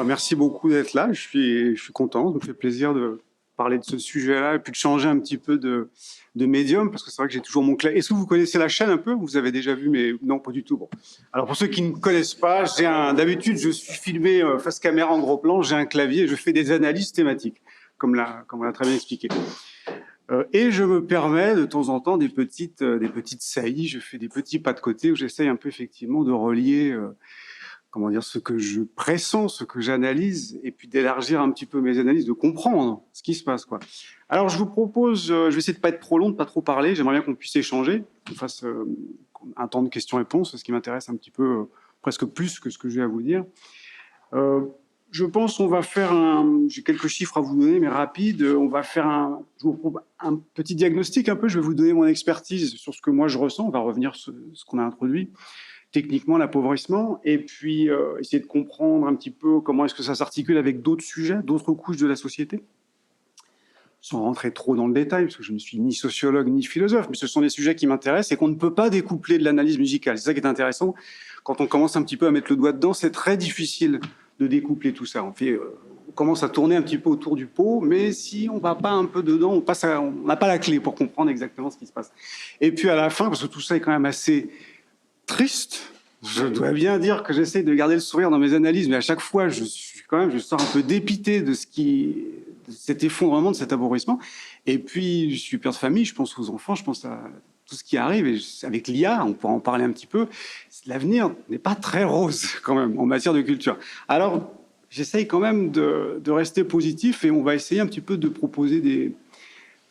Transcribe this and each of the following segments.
Merci beaucoup d'être là. Je suis content. Ça me fait plaisir de parler de ce sujet-là et puis de changer un petit peu de médium parce que c'est vrai que j'ai toujours mon clavier. Est-ce que vous connaissez la chaîne un peu? Vous avez déjà vu, mais non, pas du tout. Bon. Alors pour ceux qui ne connaissent pas, d'habitude, je suis filmé face caméra en gros plan. J'ai un clavier et je fais des analyses thématiques, comme on l'a très bien expliqué. Et je me permets de temps en temps des petites saillies. Je fais des petits pas de côté où j'essaye un peu effectivement de relier. Comment dire, ce que je pressens, ce que j'analyse, et puis d'élargir un petit peu mes analyses, de comprendre ce qui se passe, quoi. Alors, je vous propose, je vais essayer de pas être trop long, de pas trop parler. J'aimerais bien qu'on puisse échanger, qu'on fasse un temps de questions-réponses, ce qui m'intéresse un petit peu, presque plus que ce que j'ai à vous dire. Je pense qu'on va faire j'ai quelques chiffres à vous donner, mais rapides. On va faire je vous propose un petit diagnostic un peu. Je vais vous donner mon expertise sur ce que moi je ressens. On va revenir sur ce qu'on a introduit. Techniquement, l'appauvrissement, et puis essayer de comprendre un petit peu comment est-ce que ça s'articule avec d'autres sujets, d'autres couches de la société, sans rentrer trop dans le détail, parce que je ne suis ni sociologue ni philosophe, mais ce sont des sujets qui m'intéressent et qu'on ne peut pas découpler de l'analyse musicale. C'est ça qui est intéressant. Quand on commence un petit peu à mettre le doigt dedans, c'est très difficile de découpler tout ça. On commence à tourner un petit peu autour du pot, mais si on ne va pas un peu dedans, on n'a pas la clé pour comprendre exactement ce qui se passe. Et puis à la fin, parce que tout ça est quand même assez triste. Je dois bien dire que j'essaie de garder le sourire dans mes analyses, mais à chaque fois, je sors un peu dépité de cet effondrement, de cet appauvrissement. Et puis, je suis père de famille, je pense aux enfants, je pense à tout ce qui arrive. Et avec l'IA, on pourra en parler un petit peu. L'avenir n'est pas très rose, quand même, en matière de culture. Alors, j'essaye quand même de rester positif et on va essayer un petit peu de proposer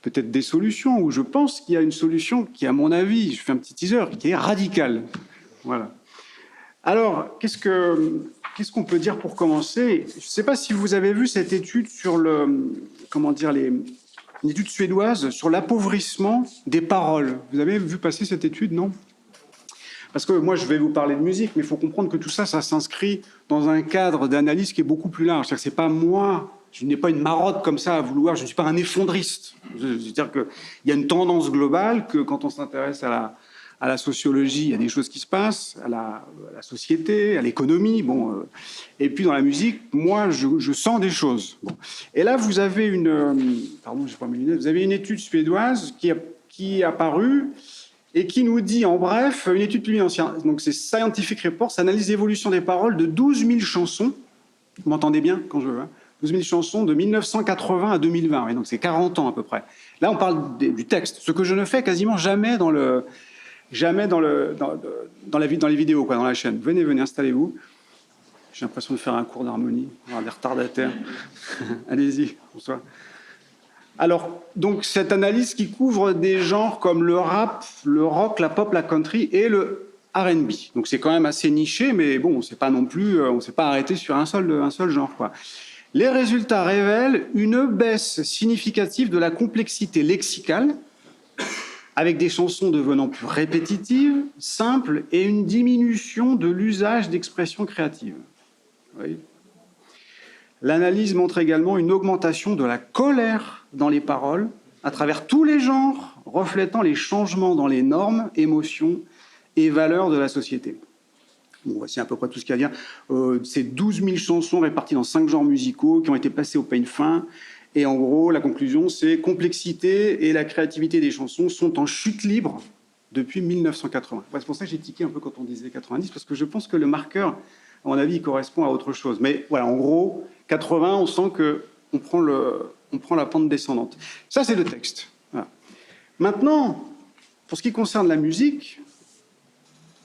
peut-être des solutions, où je pense qu'il y a une solution qui, à mon avis, je fais un petit teaser, qui est radicale. Voilà. Alors, qu'est-ce qu'on peut dire pour commencer? Je ne sais pas si vous avez vu cette étude sur une étude suédoise sur l'appauvrissement des paroles. Vous avez vu passer cette étude, non? Parce que moi, je vais vous parler de musique, mais il faut comprendre que tout ça, ça s'inscrit dans un cadre d'analyse qui est beaucoup plus large. C'est-à-dire que c'est pas moi, je n'ai pas une marotte comme ça à vouloir, je ne suis pas un effondriste. C'est-à-dire qu'il y a une tendance globale que quand on s'intéresse à la sociologie, il y a des choses qui se passent, à la société, à l'économie, et puis dans la musique, moi, je sens des choses. Bon. Et là, vous avez vous avez une étude suédoise qui est apparue et qui nous dit, en bref, une étude publiée donc c'est Scientific Reports, analyse l'évolution des paroles de 12 000 chansons. Vous m'entendez bien quand je veux, hein, 12 000 chansons de 1980 à 2020, et donc c'est 40 ans à peu près. Là, on parle du texte, ce que je ne fais quasiment jamais dans les vidéos, quoi, dans la chaîne. Venez, installez-vous. J'ai l'impression de faire un cours d'harmonie. On va avoir des retardataires. Allez-y, bonsoir. Alors, donc, cette analyse qui couvre des genres comme le rap, le rock, la pop, la country et le R&B. Donc, c'est quand même assez niché, mais bon, c'est pas non plus, on ne s'est pas arrêté sur un seul genre, quoi. Les résultats révèlent une baisse significative de la complexité lexicale, avec des chansons devenant plus répétitives, simples, et une diminution de l'usage d'expressions créatives. Oui. L'analyse montre également une augmentation de la colère dans les paroles, à travers tous les genres, reflétant les changements dans les normes, émotions et valeurs de la société. Bon, voici à peu près tout ce qu'il y a à dire. C'est 12 000 chansons réparties dans 5 genres musicaux qui ont été placées au peigne fin. Et en gros, la conclusion, c'est complexité et la créativité des chansons sont en chute libre depuis 1980. C'est pour ça que j'ai tiqué un peu quand on disait 90, parce que je pense que le marqueur, à mon avis, il correspond à autre chose. Mais voilà, en gros, 80, on sent qu'on prend la pente descendante. Ça, c'est le texte. Voilà. Maintenant, pour ce qui concerne la musique,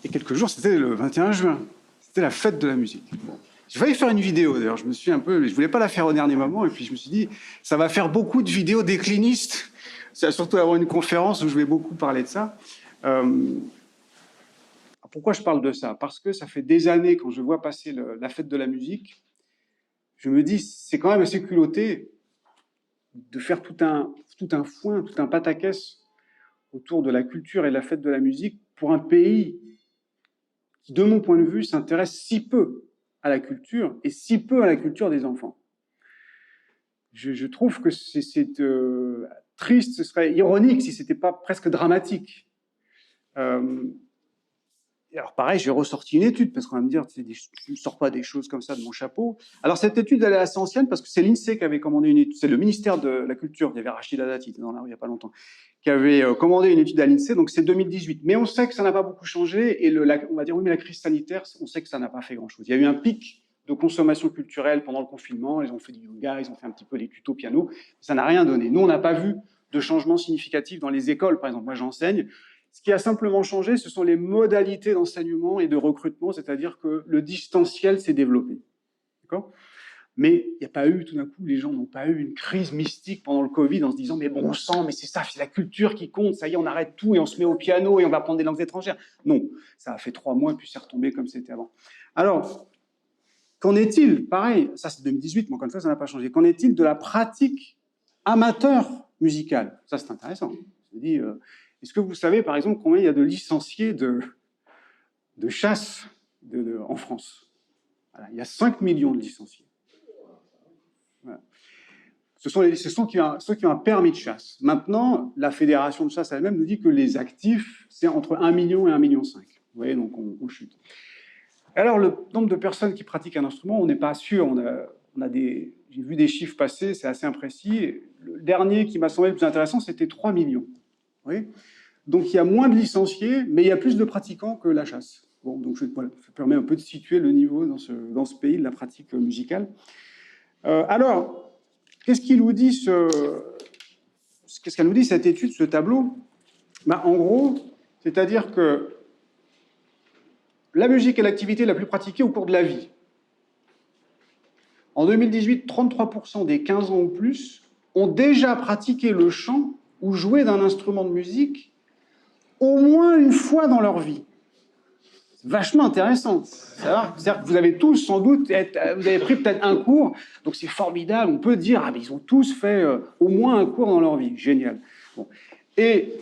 il y a quelques jours, c'était le 21 juin. C'était la fête de la musique. Bon. J'ai failli faire une vidéo, d'ailleurs. Je voulais pas la faire au dernier moment, et puis je me suis dit, ça va faire beaucoup de vidéos déclinistes. Ça va surtout avoir une conférence où je vais beaucoup parler de ça. Pourquoi je parle de ça? Parce que ça fait des années, quand je vois passer la fête de la musique, je me dis, c'est quand même assez culotté de faire tout un foin, tout un pataquès autour de la culture et de la fête de la musique pour un pays qui, de mon point de vue, s'intéresse si peu à la culture et si peu à la culture des enfants. Je trouve que c'est triste, ce serait ironique si ce n'était pas presque dramatique. alors pareil, j'ai ressorti une étude, parce qu'on va me dire, je ne sors pas des choses comme ça de mon chapeau. Alors cette étude, elle est assez ancienne, parce que c'est l'INSEE qui avait commandé une étude, c'est le ministère de la Culture, il y avait Rachida Dati dans la rue il n'y a pas longtemps, qui avait commandé une étude à l'INSEE, donc c'est 2018. Mais on sait que ça n'a pas beaucoup changé, et on va dire, oui, mais la crise sanitaire, on sait que ça n'a pas fait grand-chose. Il y a eu un pic de consommation culturelle pendant le confinement, ils ont fait du yoga, ils ont fait un petit peu des tutos piano, ça n'a rien donné. Nous, on n'a pas vu de changement significatif dans les écoles, par exemple, moi j'enseigne. Ce qui a simplement changé, ce sont les modalités d'enseignement et de recrutement, c'est-à-dire que le distanciel s'est développé. D'accord ? Mais il n'y a pas eu, tout d'un coup, les gens n'ont pas eu une crise mystique pendant le Covid en se disant « mais bon sang, mais c'est ça, c'est la culture qui compte, ça y est, on arrête tout et on se met au piano et on va prendre des langues étrangères ». Non, ça a fait 3 mois, puis c'est retombé comme c'était avant. Alors, qu'en est-il? Pareil, ça c'est 2018, mais encore une fois, ça n'a pas changé. Qu'en est-il de la pratique amateur musicale? Ça, c'est intéressant. Je dis, est-ce que vous savez, par exemple, combien il y a de licenciés de chasse en France? Voilà, il y a 5 millions de licenciés. Voilà. Ce sont ceux qui ont un permis de chasse. Maintenant, la fédération de chasse elle-même nous dit que les actifs, c'est entre 1 million et 1,5 million. Vous voyez, donc on chute. Alors, le nombre de personnes qui pratiquent un instrument, on n'est pas sûr. J'ai vu des chiffres passer, c'est assez imprécis. Le dernier qui m'a semblé le plus intéressant, c'était 3 millions. Vous voyez ? Donc, il y a moins de licenciés, mais il y a plus de pratiquants que la chasse. Bon, donc, ça permet un peu de situer le niveau dans ce pays de la pratique musicale. Alors, qu'est-ce qu'elle nous dit cette étude, ce tableau? Ben, en gros, c'est-à-dire que la musique est l'activité la plus pratiquée au cours de la vie. En 2018, 33% des 15 ans ou plus ont déjà pratiqué le chant ou joué d'un instrument de musique au moins une fois dans leur vie. C'est vachement intéressant. C'est-à-dire que vous avez tous, sans doute, vous avez pris peut-être un cours, donc c'est formidable. On peut dire, ah, mais ils ont tous fait au moins un cours dans leur vie. Génial. Bon. Et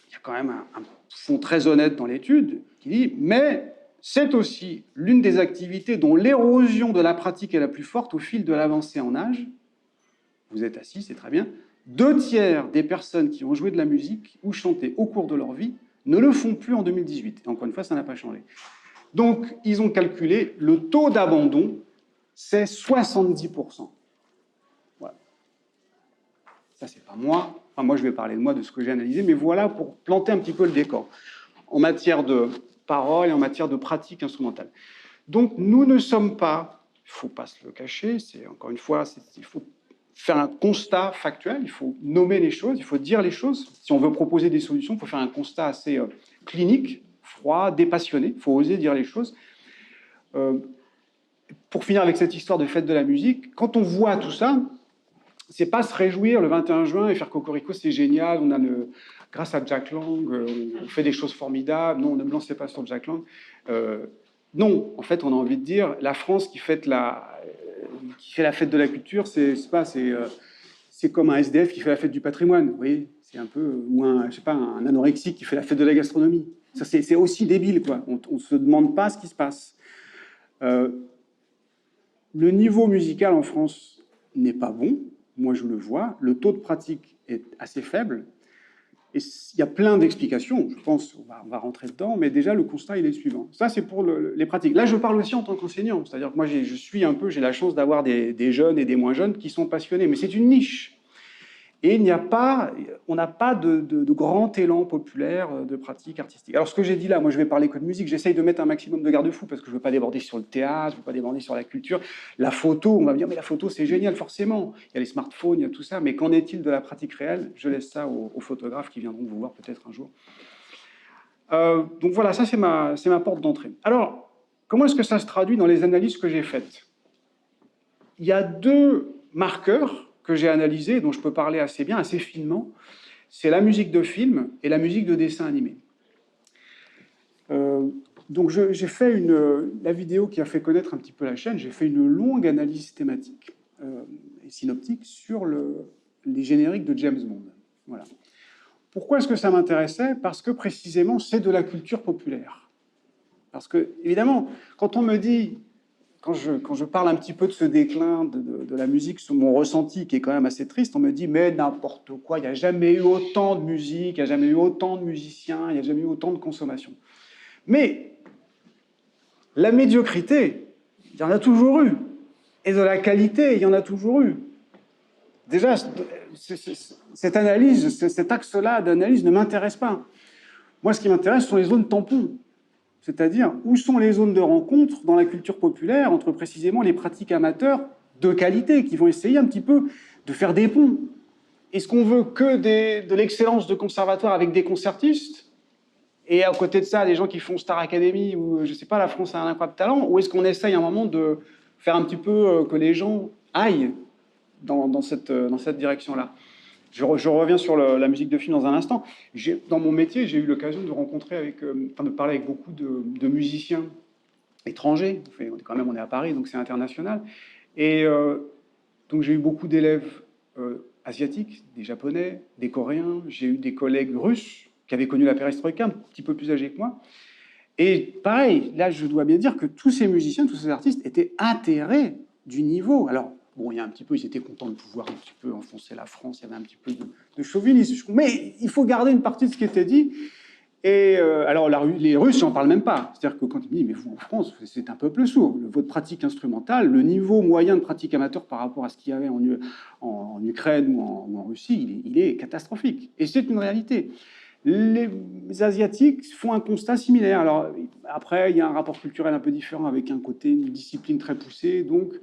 il y a quand même un fond très honnête dans l'étude qui dit, mais c'est aussi l'une des activités dont l'érosion de la pratique est la plus forte au fil de l'avancée en âge. Vous êtes assis, c'est très bien. 2 tiers des personnes qui ont joué de la musique ou chanté au cours de leur vie ne le font plus en 2018. Et encore une fois, ça n'a pas changé. Donc, ils ont calculé le taux d'abandon, c'est 70%. Voilà. Ça, c'est pas moi. Enfin, moi, je vais parler de moi, de ce que j'ai analysé, mais voilà pour planter un petit peu le décor en matière de parole et en matière de pratique instrumentale. Donc, nous ne sommes pas, il ne faut pas se le cacher, c'est encore une fois, il faut faire un constat factuel, il faut nommer les choses, il faut dire les choses. Si on veut proposer des solutions, il faut faire un constat assez clinique, froid, dépassionné, il faut oser dire les choses. Pour finir avec cette histoire de fête de la musique, quand on voit tout ça, c'est pas se réjouir le 21 juin et faire cocorico, c'est génial, grâce à Jack Lang, on fait des choses formidables, non, ne me lancez pas sur Jack Lang. Non, en fait, on a envie de dire, la France qui fait la fête de la culture, c'est comme un SDF qui fait la fête du patrimoine, vous voyez, c'est un peu, ou un anorexique qui fait la fête de la gastronomie. Ça, c'est aussi débile, quoi. On ne se demande pas ce qui se passe. Le niveau musical en France n'est pas bon, moi je le vois, le taux de pratique est assez faible, et il y a plein d'explications, je pense, on va rentrer dedans, mais déjà le constat il est le suivant. Ça c'est pour les pratiques. Là je parle aussi en tant qu'enseignant, c'est-à-dire que moi j'ai la chance d'avoir des jeunes et des moins jeunes qui sont passionnés, mais c'est une niche. Et on n'a pas de grand élan populaire de pratique artistique. Alors ce que j'ai dit là, moi je vais parler que de musique, j'essaye de mettre un maximum de garde-fous parce que je ne veux pas déborder sur le théâtre, je ne veux pas déborder sur la culture. La photo, on va me dire, mais la photo c'est génial, forcément. Il y a les smartphones, il y a tout ça, mais qu'en est-il de la pratique réelle? Je laisse ça aux photographes qui viendront vous voir peut-être un jour. Donc voilà, ça c'est ma porte d'entrée. Alors, comment est-ce que ça se traduit dans les analyses que j'ai faites? Il y a 2 marqueurs que j'ai analysé, dont je peux parler assez bien, assez finement, c'est la musique de film et la musique de dessin animé. Donc j'ai fait la vidéo qui a fait connaître un petit peu la chaîne, j'ai fait une longue analyse thématique et synoptique sur les génériques de James Bond. Voilà. Pourquoi est-ce que ça m'intéressait? Parce que précisément, c'est de la culture populaire. Parce que, évidemment, quand on me dit... Quand je parle un petit peu de ce déclin de la musique, sur mon ressenti qui est quand même assez triste, on me dit mais n'importe quoi, il n'y a jamais eu autant de musique, il n'y a jamais eu autant de musiciens, il n'y a jamais eu autant de consommation. Mais La médiocrité, il y en a toujours eu. Et de la qualité, il y en a toujours eu. Déjà, cette analyse, cet axe-là d'analyse ne m'intéresse pas. Moi, ce qui m'intéresse, ce sont les zones tampons. C'est-à-dire, où sont les zones de rencontre dans la culture populaire entre précisément les pratiques amateurs de qualité qui vont essayer un petit peu de faire des ponts. Est-ce qu'on veut que de l'excellence de conservatoire avec des concertistes et à côté de ça, des gens qui font Star Academy ou, je ne sais pas, la France a un incroyable talent, ou est-ce qu'on essaye à un moment de faire un petit peu que les gens aillent dans cette direction-là? Je reviens sur la musique de film dans un instant. Dans mon métier, j'ai eu l'occasion de rencontrer de parler avec beaucoup de musiciens étrangers. On est à Paris, donc c'est international. Et donc j'ai eu beaucoup d'élèves asiatiques, des Japonais, des Coréens. J'ai eu des collègues russes qui avaient connu la perestroïka, un petit peu plus âgés que moi. Et pareil, là, je dois bien dire que tous ces musiciens, tous ces artistes étaient atterrés du niveau. Alors, bon, il y a un petit peu, ils étaient contents de pouvoir un petit peu enfoncer la France, il y avait un petit peu de chauvinisme. Mais il faut garder une partie de ce qui était dit. Et alors, les Russes, j'en parle même pas. C'est-à-dire que quand ils me disent, mais vous, en France, c'est un peuple sourd. Votre pratique instrumentale, le niveau moyen de pratique amateur par rapport à ce qu'il y avait en Ukraine ou en Russie, il est catastrophique. Et c'est une réalité. Les Asiatiques font un constat similaire. Alors, après, il y a un rapport culturel un peu différent avec un côté, une discipline très poussée. Donc,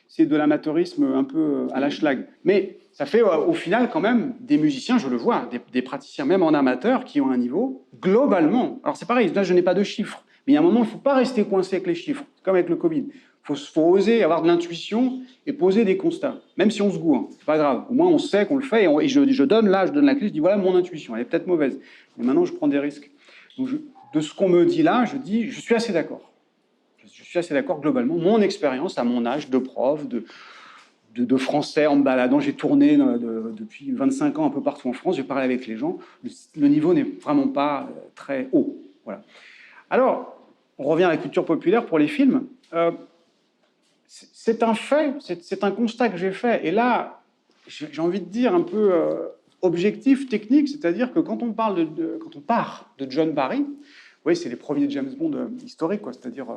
c'est de l'amateurisme un peu à la schlag. Mais ça fait au final quand même des musiciens, je le vois, des praticiens même en amateur qui ont un niveau globalement. Alors c'est pareil, là je n'ai pas de chiffres, mais il y a un moment il ne faut pas rester coincé avec les chiffres, c'est comme avec le Covid. Il faut oser avoir de l'intuition et poser des constats, même si on se gourre, c'est pas grave. Au moins on sait qu'on le fait et je donne la clé, je dis voilà mon intuition, elle est peut-être mauvaise, mais maintenant je prends des risques. Donc de ce qu'on me dit là, je dis je suis assez d'accord. Je suis assez d'accord globalement. Mon expérience à mon âge de prof, de français en me baladant, j'ai tourné depuis 25 ans un peu partout en France, j'ai parlé avec les gens, le niveau n'est vraiment pas très haut. Voilà. Alors, on revient à la culture populaire pour les films. C'est un fait, c'est un constat que j'ai fait. Et là, j'ai envie de dire un peu objectif, technique, c'est-à-dire que quand on part de John Barry, oui, c'est les premiers James Bond historiques, quoi, c'est-à-dire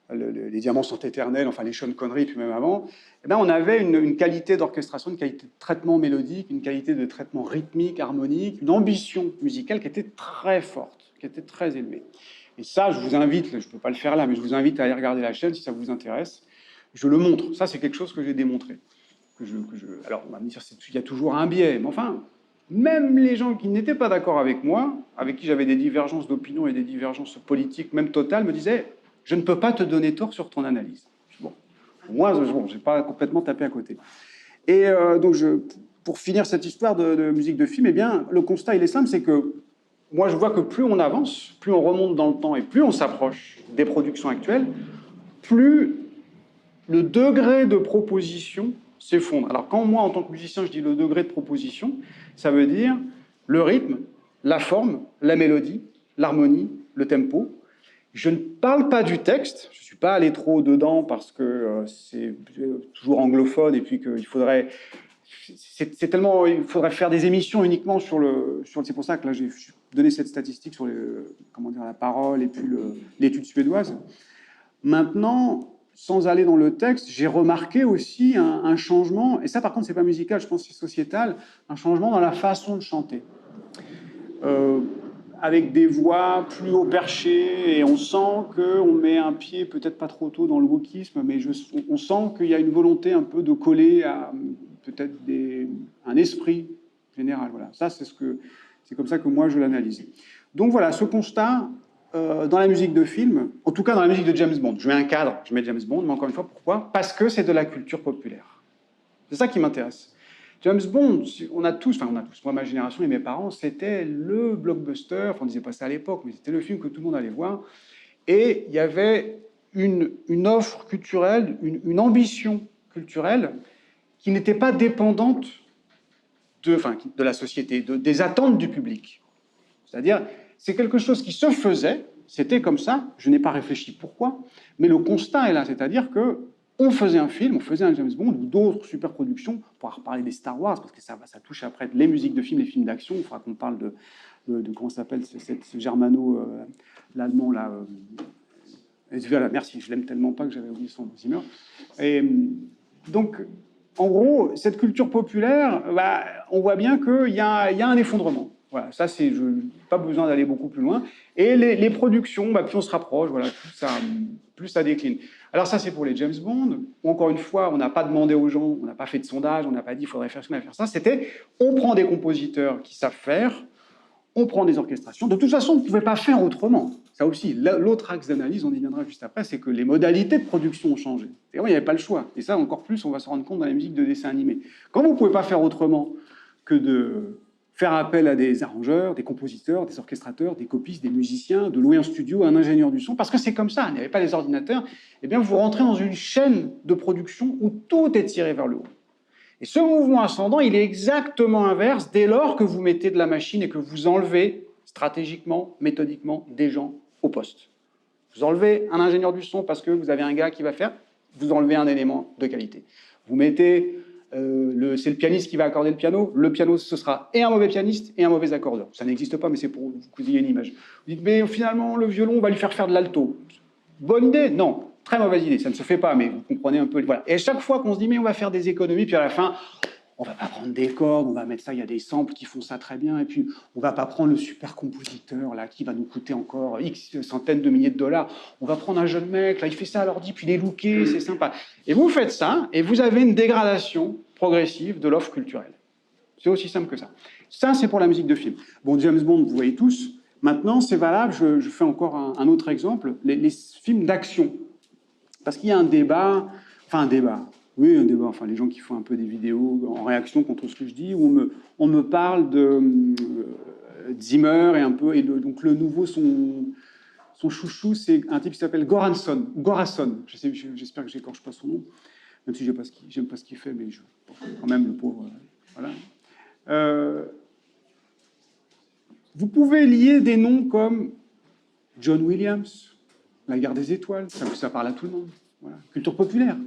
les diamants sont éternels, enfin les Sean Connery, puis même avant, eh bien, on avait une qualité d'orchestration, une qualité de traitement mélodique, une qualité de traitement rythmique, harmonique, une ambition musicale qui était très forte, qui était très élevée. Et ça, je vous invite, je ne peux pas le faire là, mais je vous invite à aller regarder la chaîne si ça vous intéresse. Je le montre. Ça, c'est quelque chose que j'ai démontré. Alors, on va me dire qu'il y a toujours un biais, mais enfin, même les gens qui n'étaient pas d'accord avec moi, avec qui j'avais des divergences d'opinion et des divergences politiques, même totales, me disaient « Je ne peux pas te donner tort sur ton analyse. » Bon, moi, je n'ai pas complètement tapé à côté. Et donc, pour finir cette histoire de musique de film, eh bien, le constat, il est simple, c'est que moi, je vois que plus on avance, plus on remonte dans le temps et plus on s'approche des productions actuelles, plus le degré de proposition s'effondre. Alors, quand moi, en tant que musicien, je dis le degré de proposition, ça veut dire le rythme, la forme, la mélodie, l'harmonie, le tempo. Je ne parle pas du texte, je ne suis pas allé trop dedans parce que c'est toujours anglophone et puis qu'il faudrait... il faudrait faire des émissions uniquement sur c'est pour ça que là j'ai donné cette statistique sur la parole et puis l'étude suédoise. Maintenant, sans aller dans le texte, j'ai remarqué aussi un changement, et ça par contre c'est pas musical, je pense que c'est sociétal, un changement dans la façon de chanter. Avec des voix plus haut perchées, et on sent qu'on met un pied peut-être pas trop tôt dans le wokisme, mais on sent qu'il y a une volonté un peu de coller à peut-être un esprit général. Voilà. Ça, c'est comme ça que moi je l'analyse. Donc voilà, ce constat, dans la musique de film, en tout cas dans la musique de James Bond, je mets un cadre, je mets James Bond, mais encore une fois, pourquoi? Parce que c'est de la culture populaire. C'est ça qui m'intéresse. James Bond, on a tous, moi, ma génération et mes parents, c'était le blockbuster, on ne disait pas ça à l'époque, mais c'était le film que tout le monde allait voir, et il y avait une offre culturelle, une ambition culturelle qui n'était pas dépendante de la société, des attentes du public. C'est-à-dire, c'est quelque chose qui se faisait, c'était comme ça, je n'ai pas réfléchi pourquoi, mais le constat est là, c'est-à-dire que on faisait un film, on faisait un James Bond ou d'autres superproductions, on pourra reparler des Star Wars, parce que ça touche après les musiques de films, les films d'action, il faudra qu'on parle de comment s'appelle ce germano, l'allemand, là, Et voilà, merci, je l'aime tellement pas que j'avais oublié son Zimmer. Et donc, en gros, cette culture populaire, bah, on voit bien qu'il y a un effondrement. Voilà, ça, c'est pas besoin d'aller beaucoup plus loin. Et les productions, bah, plus on se rapproche, voilà, plus ça décline. Alors ça, c'est pour les James Bond, où encore une fois, on n'a pas demandé aux gens, on n'a pas fait de sondage, on n'a pas dit il faudrait faire ça, faire ça. C'était, on prend des compositeurs qui savent faire, on prend des orchestrations. De toute façon, on ne pouvait pas faire autrement. Ça aussi, l'autre axe d'analyse, on y viendra juste après, c'est que les modalités de production ont changé. Il n'y avait pas le choix. Et ça, encore plus, on va se rendre compte dans la musique de dessin animé. Quand vous ne pouvez pas faire autrement que de faire appel à des arrangeurs, des compositeurs, des orchestrateurs, des copistes, des musiciens, de louer un studio à un ingénieur du son, parce que c'est comme ça, il n'y avait pas les ordinateurs, eh bien, vous rentrez dans une chaîne de production où tout est tiré vers le haut. Et ce mouvement ascendant, il est exactement inverse dès lors que vous mettez de la machine et que vous enlevez stratégiquement, méthodiquement, des gens au poste. Vous enlevez un ingénieur du son parce que vous avez un gars qui va faire, vous enlevez un élément de qualité. Vous mettez, c'est le pianiste qui va accorder le piano, ce sera et un mauvais pianiste et un mauvais accordeur. Ça n'existe pas, mais c'est pour que vous ayez une image. Vous dites, mais finalement, le violon, on va lui faire de l'alto. Bonne idée? Non. Très mauvaise idée, ça ne se fait pas, mais vous comprenez un peu. Voilà. Et à chaque fois qu'on se dit, mais on va faire des économies, puis à la fin, on va pas prendre des cordes, on va mettre ça, il y a des samples qui font ça très bien, et puis on va pas prendre le super compositeur, là, qui va nous coûter encore X centaines de milliers de dollars. On va prendre un jeune mec, là, il fait ça à l'ordi, puis il est looké, c'est sympa. Et vous faites ça, et vous avez une dégradation progressive de l'offre culturelle. C'est aussi simple que ça. Ça, c'est pour la musique de film. Bon, James Bond, vous voyez tous. Maintenant, c'est valable, je fais encore un autre exemple, les films d'action. Parce qu'il y a un débat, enfin les gens qui font un peu des vidéos en réaction contre ce que je dis, où on me parle de Zimmer et un peu, donc le nouveau, son chouchou, c'est un type qui s'appelle Goranson, j'espère que j'écorche pas son nom, même si j'aime pas ce qu'il fait, mais quand même le pauvre, voilà. Vous pouvez lier des noms comme John Williams, La Guerre des Étoiles, ça parle à tout le monde. Voilà. Culture populaire.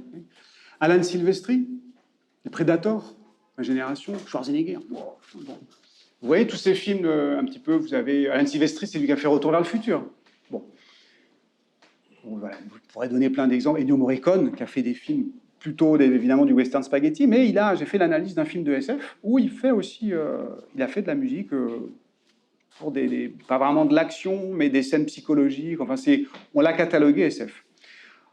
Alan Silvestri, Les Predators, ma génération, Schwarzenegger. Wow. Bon. Vous voyez tous ces films, un petit peu, vous avez... Alan Silvestri, c'est lui qui a fait Retour vers le futur. Bon, voilà, vous pourrez donner plein d'exemples. Ennio Morricone, qui a fait des films plutôt, évidemment, du western spaghetti, mais j'ai fait l'analyse d'un film de SF, où il fait aussi... il a fait de la musique... pour pas vraiment de l'action, mais des scènes psychologiques. Enfin, on l'a catalogué SF.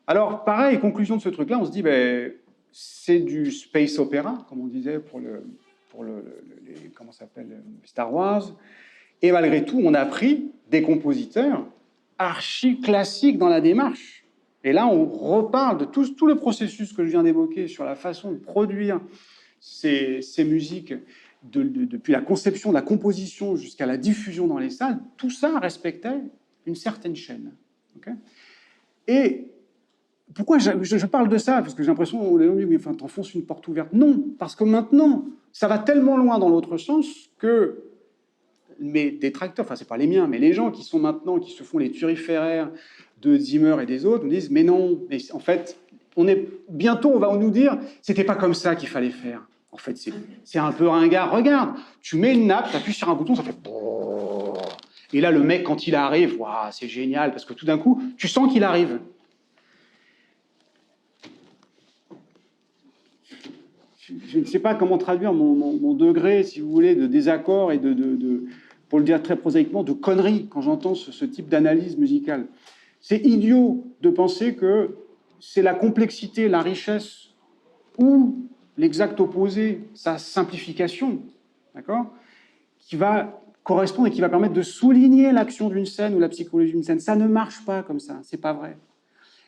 Alors, pareil, conclusion de ce truc-là, on se dit, ben, c'est du space opéra, comme on disait pour comment ça s'appelle, Star Wars. Et malgré tout, on a pris des compositeurs archi-classiques dans la démarche. Et là, on reparle de tout le processus que je viens d'évoquer sur la façon de produire ces musiques, depuis la conception, la composition jusqu'à la diffusion dans les salles. Tout ça respectait une certaine chaîne. Okay, et pourquoi je parle de ça? Parce que j'ai l'impression qu'on dit, oui, enfin, t'enfonces une porte ouverte. Non, parce que maintenant, ça va tellement loin dans l'autre sens que mes détracteurs, enfin, c'est pas les miens, mais les gens qui sont maintenant, qui se font les turiféraires de Zimmer et des autres, nous disent, mais non, mais en fait, bientôt, on va nous dire, c'était pas comme ça qu'il fallait faire. En fait, c'est un peu ringard. Regarde, tu mets une nappe, tu appuies sur un bouton, ça fait... Et là, le mec, quand il arrive, wow, c'est génial, parce que tout d'un coup, tu sens qu'il arrive. Je ne sais pas comment traduire mon degré, si vous voulez, de désaccord et pour le dire très prosaïquement, de conneries quand j'entends ce type d'analyse musicale. C'est idiot de penser que c'est la complexité, la richesse ou l'exact opposé, sa simplification, d'accord, qui va correspondre et qui va permettre de souligner l'action d'une scène ou la psychologie d'une scène. Ça ne marche pas comme ça, c'est pas vrai.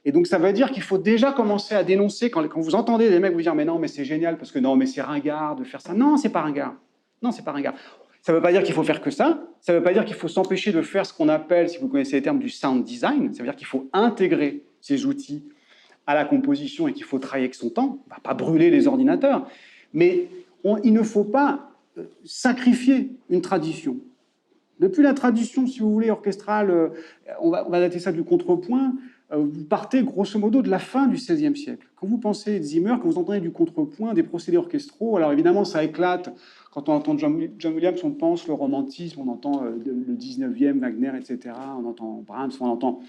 Et donc ça veut dire qu'il faut déjà commencer à dénoncer quand vous entendez des mecs vous dire mais non mais c'est génial parce que non mais c'est ringard de faire ça. Non, c'est pas ringard. Non, c'est pas ringard. Ça veut pas dire qu'il faut faire que ça. Ça veut pas dire qu'il faut s'empêcher de faire ce qu'on appelle, si vous connaissez les termes, du sound design. Ça veut dire qu'il faut intégrer ces outils à la composition et qu'il faut travailler avec son temps. On va pas brûler les ordinateurs, mais il ne faut pas sacrifier une tradition. Depuis la tradition, si vous voulez, orchestrale, on va dater ça du contrepoint. Vous partez grosso modo de la fin du XVIe siècle. Quand vous pensez de Zimmer, quand vous entendez du contrepoint, des procédés orchestraux, alors évidemment ça éclate. Quand on entend John Williams, on pense le romantisme, on entend le 19e, Wagner, etc. On entend Brahms, on entend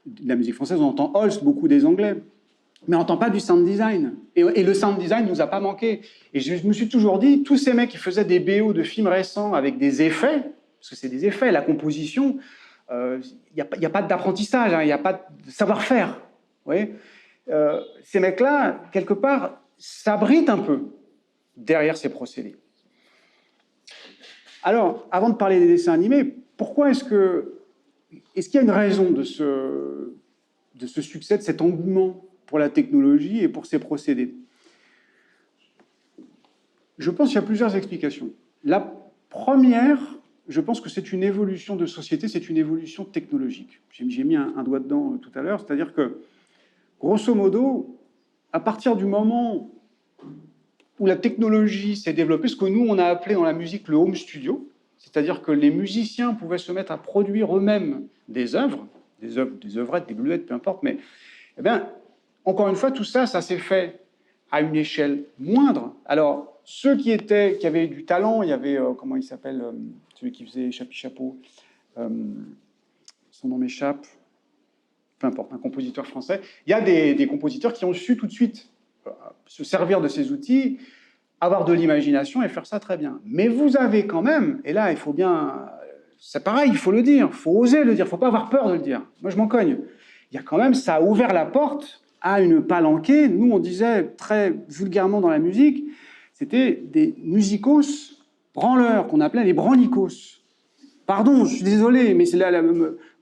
de la musique française, on entend Holst, beaucoup des Anglais, mais on n'entend pas du sound design. Et le sound design ne nous a pas manqué. Et je me suis toujours dit, tous ces mecs qui faisaient des BO de films récents avec des effets, parce que c'est des effets, la composition, il n'y a pas d'apprentissage, il n'y a pas de savoir-faire. Vous voyez, ces mecs-là, quelque part, s'abritent un peu derrière ces procédés. Alors, avant de parler des dessins animés, pourquoi est-ce qu'il y a une raison de ce succès, de cet engouement pour la technologie et pour ces procédés? Je pense qu'il y a plusieurs explications. La première, je pense que c'est une évolution de société, c'est une évolution technologique. J'ai mis un doigt dedans tout à l'heure, c'est-à-dire que, grosso modo, à partir du moment où la technologie s'est développée, ce que nous, on a appelé dans la musique le home studio, c'est-à-dire que les musiciens pouvaient se mettre à produire eux-mêmes des œuvres, des œuvrettes, des bluettes, peu importe, mais, eh bien, encore une fois, tout ça, ça s'est fait à une échelle moindre. Alors, ceux qui avaient du talent, il y avait, comment il s'appelle, celui qui faisait Chapi Chapeau, son nom m'échappe, peu importe, un compositeur français. Il y a des compositeurs qui ont su tout de suite se servir de ces outils, avoir de l'imagination et faire ça très bien. Mais vous avez quand même, et là, il faut bien... C'est pareil, il faut le dire, il faut oser le dire, il ne faut pas avoir peur de le dire. Moi, je m'en cogne. Il y a quand même, ça a ouvert la porte à une palanquée. Nous, on disait très vulgairement dans la musique, c'était des musicos branleurs, qu'on appelait les branlicos. Pardon, je suis désolé, mais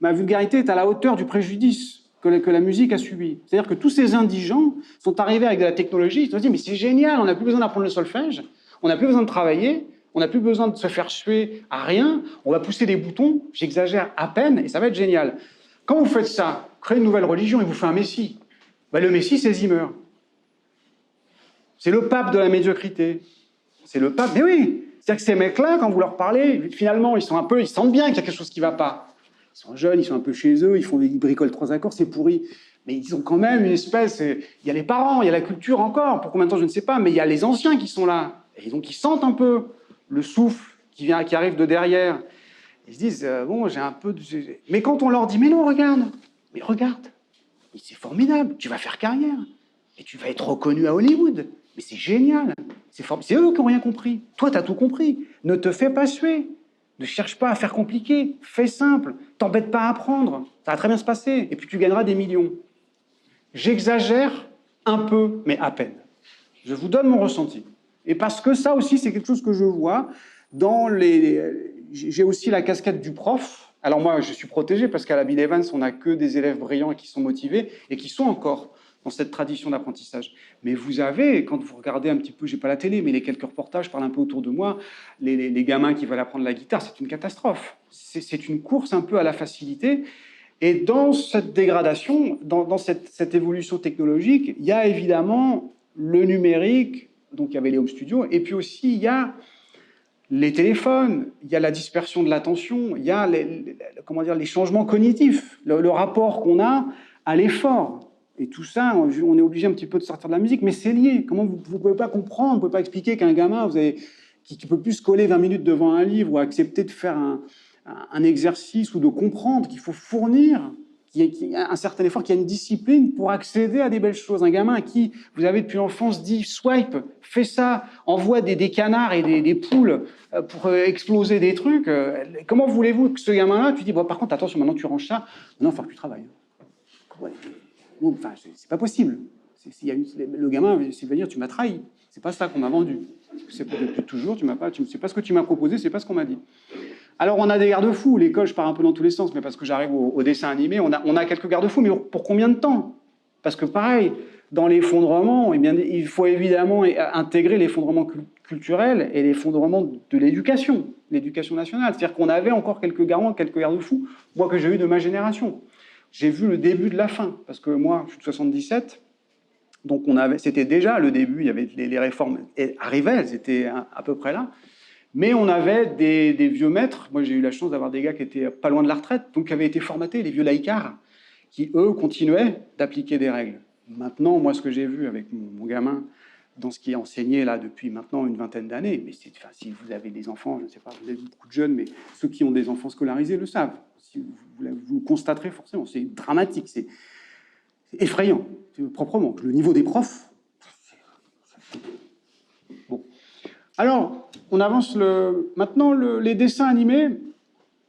ma vulgarité est à la hauteur du préjudice que la musique a subi. C'est-à-dire que tous ces indigents sont arrivés avec de la technologie, ils se sont dit, mais c'est génial, on n'a plus besoin d'apprendre le solfège, on n'a plus besoin de travailler, on n'a plus besoin de se faire suer à rien, on va pousser des boutons, j'exagère à peine, et ça va être génial. Quand vous faites ça, créez une nouvelle religion et vous faites un messie. Ben, le messie, c'est Zimmer. C'est le pape de la médiocrité. C'est le pape, mais oui. C'est-à-dire que ces mecs-là, quand vous leur parlez, finalement, ils sentent bien qu'il y a quelque chose qui ne va pas. Ils sont jeunes, ils sont un peu chez eux, ils bricolent 3 accords, c'est pourri. Mais ils ont quand même une espèce... Il y a les parents, il y a la culture encore, pour combien de temps, je ne sais pas, mais il y a les anciens qui sont là. Et donc, ils sentent un peu le souffle qui arrive de derrière. Ils se disent, bon, j'ai un peu... Mais quand on leur dit, mais non, regarde, c'est formidable, tu vas faire carrière, et tu vas être reconnu à Hollywood. Mais c'est génial, c'est eux qui n'ont rien compris. Toi, tu as tout compris. Ne te fais pas suer. Ne cherche pas à faire compliqué. Fais simple. T'embête pas à apprendre. Ça va très bien se passer. Et puis tu gagneras des millions. J'exagère un peu, mais à peine. Je vous donne mon ressenti. Et parce que ça aussi, c'est quelque chose que je vois dans j'ai aussi la casquette du prof. Alors moi, je suis protégé parce qu'à la Bill Evans, on n'a que des élèves brillants qui sont motivés et qui sont encore dans cette tradition d'apprentissage. Mais vous avez, quand vous regardez un petit peu, j'ai pas la télé, mais les quelques reportages, je parle un peu autour de moi, les gamins qui veulent apprendre la guitare, c'est une catastrophe. C'est une course un peu à la facilité. Et dans cette dégradation, dans cette évolution technologique, il y a évidemment le numérique, donc il y avait les home studios, et puis aussi il y a les téléphones, il y a la dispersion de l'attention, il y a les changements cognitifs, le rapport qu'on a à l'effort. Et tout ça, on est obligé un petit peu de sortir de la musique, mais c'est lié. Comment vous ne pouvez pas comprendre, vous ne pouvez pas expliquer qu'un gamin qui ne peut plus se coller 20 minutes devant un livre ou accepter de faire un exercice ou de comprendre qu'il faut fournir qu'il y a un certain effort, qu'il y a une discipline pour accéder à des belles choses. Un gamin à qui vous avez depuis l'enfance dit « swipe, fais ça, envoie des canards et des poules pour exploser des trucs », comment voulez-vous que ce gamin-là, tu dis bon, « par contre, attention, maintenant tu ranges ça, non, il faut que tu travailles ». Enfin, c'est pas possible. Le gamin, s'il va dire, tu m'as trahi. C'est pas ça qu'on m'a vendu. Depuis toujours, c'est pas ce que tu m'as proposé, c'est pas ce qu'on m'a dit. Alors, on a des garde-fous. L'école, je pars un peu dans tous les sens, mais parce que j'arrive au dessin animé, on a quelques garde-fous, mais pour combien de temps? Parce que pareil, dans l'effondrement, eh bien, il faut évidemment intégrer l'effondrement culturel et l'effondrement de l'éducation nationale. C'est-à-dire qu'on avait encore quelques garde-fous, moi que j'ai eu de ma génération. J'ai vu le début de la fin, parce que moi, je suis de 77, donc c'était déjà le début, il y avait les réformes arrivaient, elles étaient à peu près là, mais on avait des vieux maîtres, moi j'ai eu la chance d'avoir des gars qui étaient pas loin de la retraite, donc qui avaient été formatés, les vieux laïcards, qui eux continuaient d'appliquer des règles. Maintenant, moi ce que j'ai vu avec mon gamin, dans ce qui est enseigné là depuis maintenant une vingtaine d'années, mais si vous avez des enfants, je ne sais pas, vous avez beaucoup de jeunes, mais ceux qui ont des enfants scolarisés le savent. Si vous le constaterez forcément, c'est dramatique, c'est effrayant, proprement. Le niveau des profs. Bon. Alors, on avance maintenant, les dessins animés,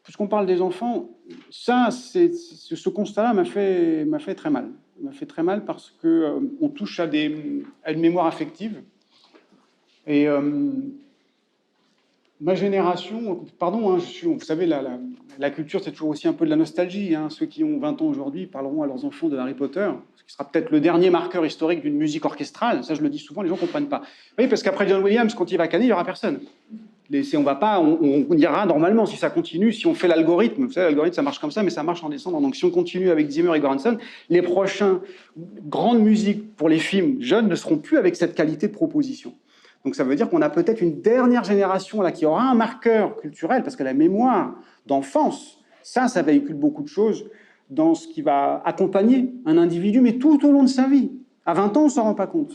puisqu'on parle des enfants, ça, ce constat-là m'a fait très mal. M'a fait très mal parce qu'on touche à une mémoire affective. Et ma génération, pardon, hein, vous savez, la culture, c'est toujours aussi un peu de la nostalgie. Hein. Ceux qui ont 20 ans aujourd'hui parleront à leurs enfants de Harry Potter, ce qui sera peut-être le dernier marqueur historique d'une musique orchestrale. Ça, je le dis souvent, les gens ne comprennent pas. Oui, parce qu'après John Williams, quand il va canner, il n'y aura personne. On ira normalement, si ça continue, si on fait l'algorithme. Vous savez, l'algorithme, ça marche comme ça, mais ça marche en descendant. Donc, si on continue avec Zimmer et Göransson, les prochains grandes musiques pour les films jeunes ne seront plus avec cette qualité de proposition. Donc ça veut dire qu'on a peut-être une dernière génération là qui aura un marqueur culturel, parce que la mémoire d'enfance, ça véhicule beaucoup de choses dans ce qui va accompagner un individu, mais tout au long de sa vie. À 20 ans, on ne s'en rend pas compte.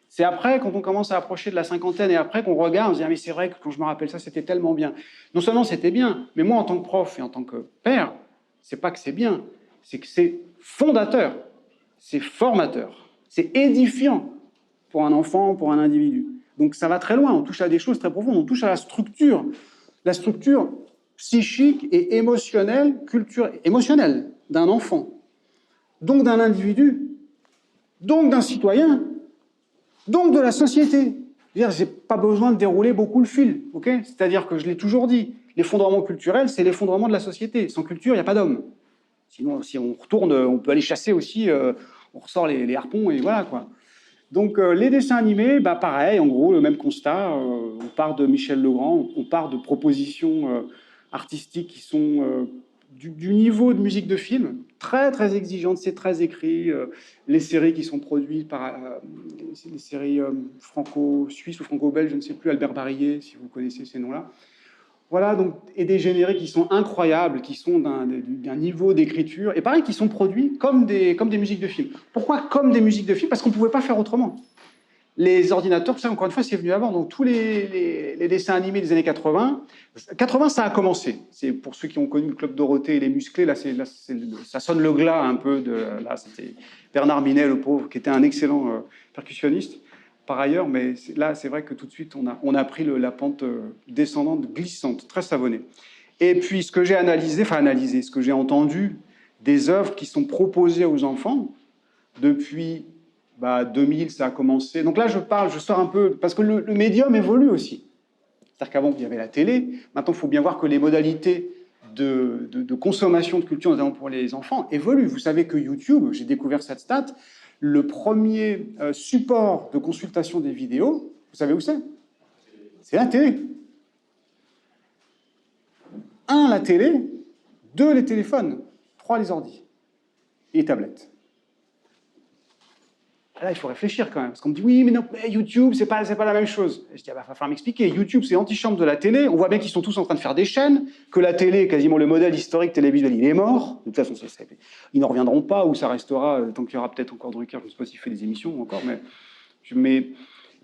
C'est après, quand on commence à approcher de la cinquantaine, et après qu'on regarde, on se dit « Ah mais c'est vrai que quand je me rappelle ça, c'était tellement bien ». Non seulement c'était bien, mais moi en tant que prof et en tant que père, c'est pas que c'est bien, c'est que c'est fondateur, c'est formateur, c'est édifiant pour un enfant, pour un individu. Donc ça va très loin, on touche à des choses très profondes, on touche à la structure psychique et émotionnelle, émotionnelle d'un enfant, donc d'un individu, donc d'un citoyen, donc de la société. Je n'ai pas besoin de dérouler beaucoup le fil, ok? C'est-à-dire que je l'ai toujours dit, l'effondrement culturel, c'est l'effondrement de la société. Sans culture, il n'y a pas d'homme. Sinon, si on retourne, on peut aller chasser aussi, on ressort les harpons et voilà quoi. Donc les dessins animés, bah, pareil, en gros, le même constat. On part de Michel Legrand, on part de propositions artistiques qui sont du niveau de musique de film, très très exigeante, c'est très écrit. Les séries qui sont produites par les séries franco-suisses ou franco-belges, je ne sais plus, Albert Barillet, si vous connaissez ces noms-là. Voilà, donc, et des génériques qui sont incroyables, qui sont d'un niveau d'écriture, et pareil, qui sont produits comme des musiques de film. Pourquoi comme des musiques de film? Parce qu'on ne pouvait pas faire autrement. Les ordinateurs, ça, encore une fois, c'est venu avant. Donc, tous les dessins animés des années 80, 80, ça a commencé. C'est pour ceux qui ont connu le Club Dorothée et les Musclés, ça sonne le glas un peu. Là, c'était Bernard Minet, le pauvre, qui était un excellent percussionniste par ailleurs, mais là, c'est vrai que tout de suite, on a pris la pente descendante, glissante, très savonnée. Et puis, ce que j'ai analysé, ce que j'ai entendu des œuvres qui sont proposées aux enfants depuis 2000, ça a commencé. Donc là, je sors un peu, parce que le médium évolue aussi. C'est-à-dire qu'avant, il y avait la télé. Maintenant, il faut bien voir que les modalités de consommation de culture, notamment pour les enfants, évoluent. Vous savez que YouTube, j'ai découvert cette stat, le premier support de consultation des vidéos, vous savez où c'est? C'est la télé. 1, la télé, 2, les téléphones, 3, les ordis et les tablettes. Là, il faut réfléchir quand même, parce qu'on me dit oui, mais non, mais YouTube, c'est pas la même chose. Et je dis, il va falloir m'expliquer. YouTube, c'est l'antichambre de la télé. On voit bien qu'ils sont tous en train de faire des chaînes, que la télé, quasiment le modèle historique télévisuel, il est mort. De toute façon, ils n'en reviendront pas, ou ça restera, tant qu'il y aura peut-être encore Drucker, je ne sais pas s'il fait des émissions encore, mais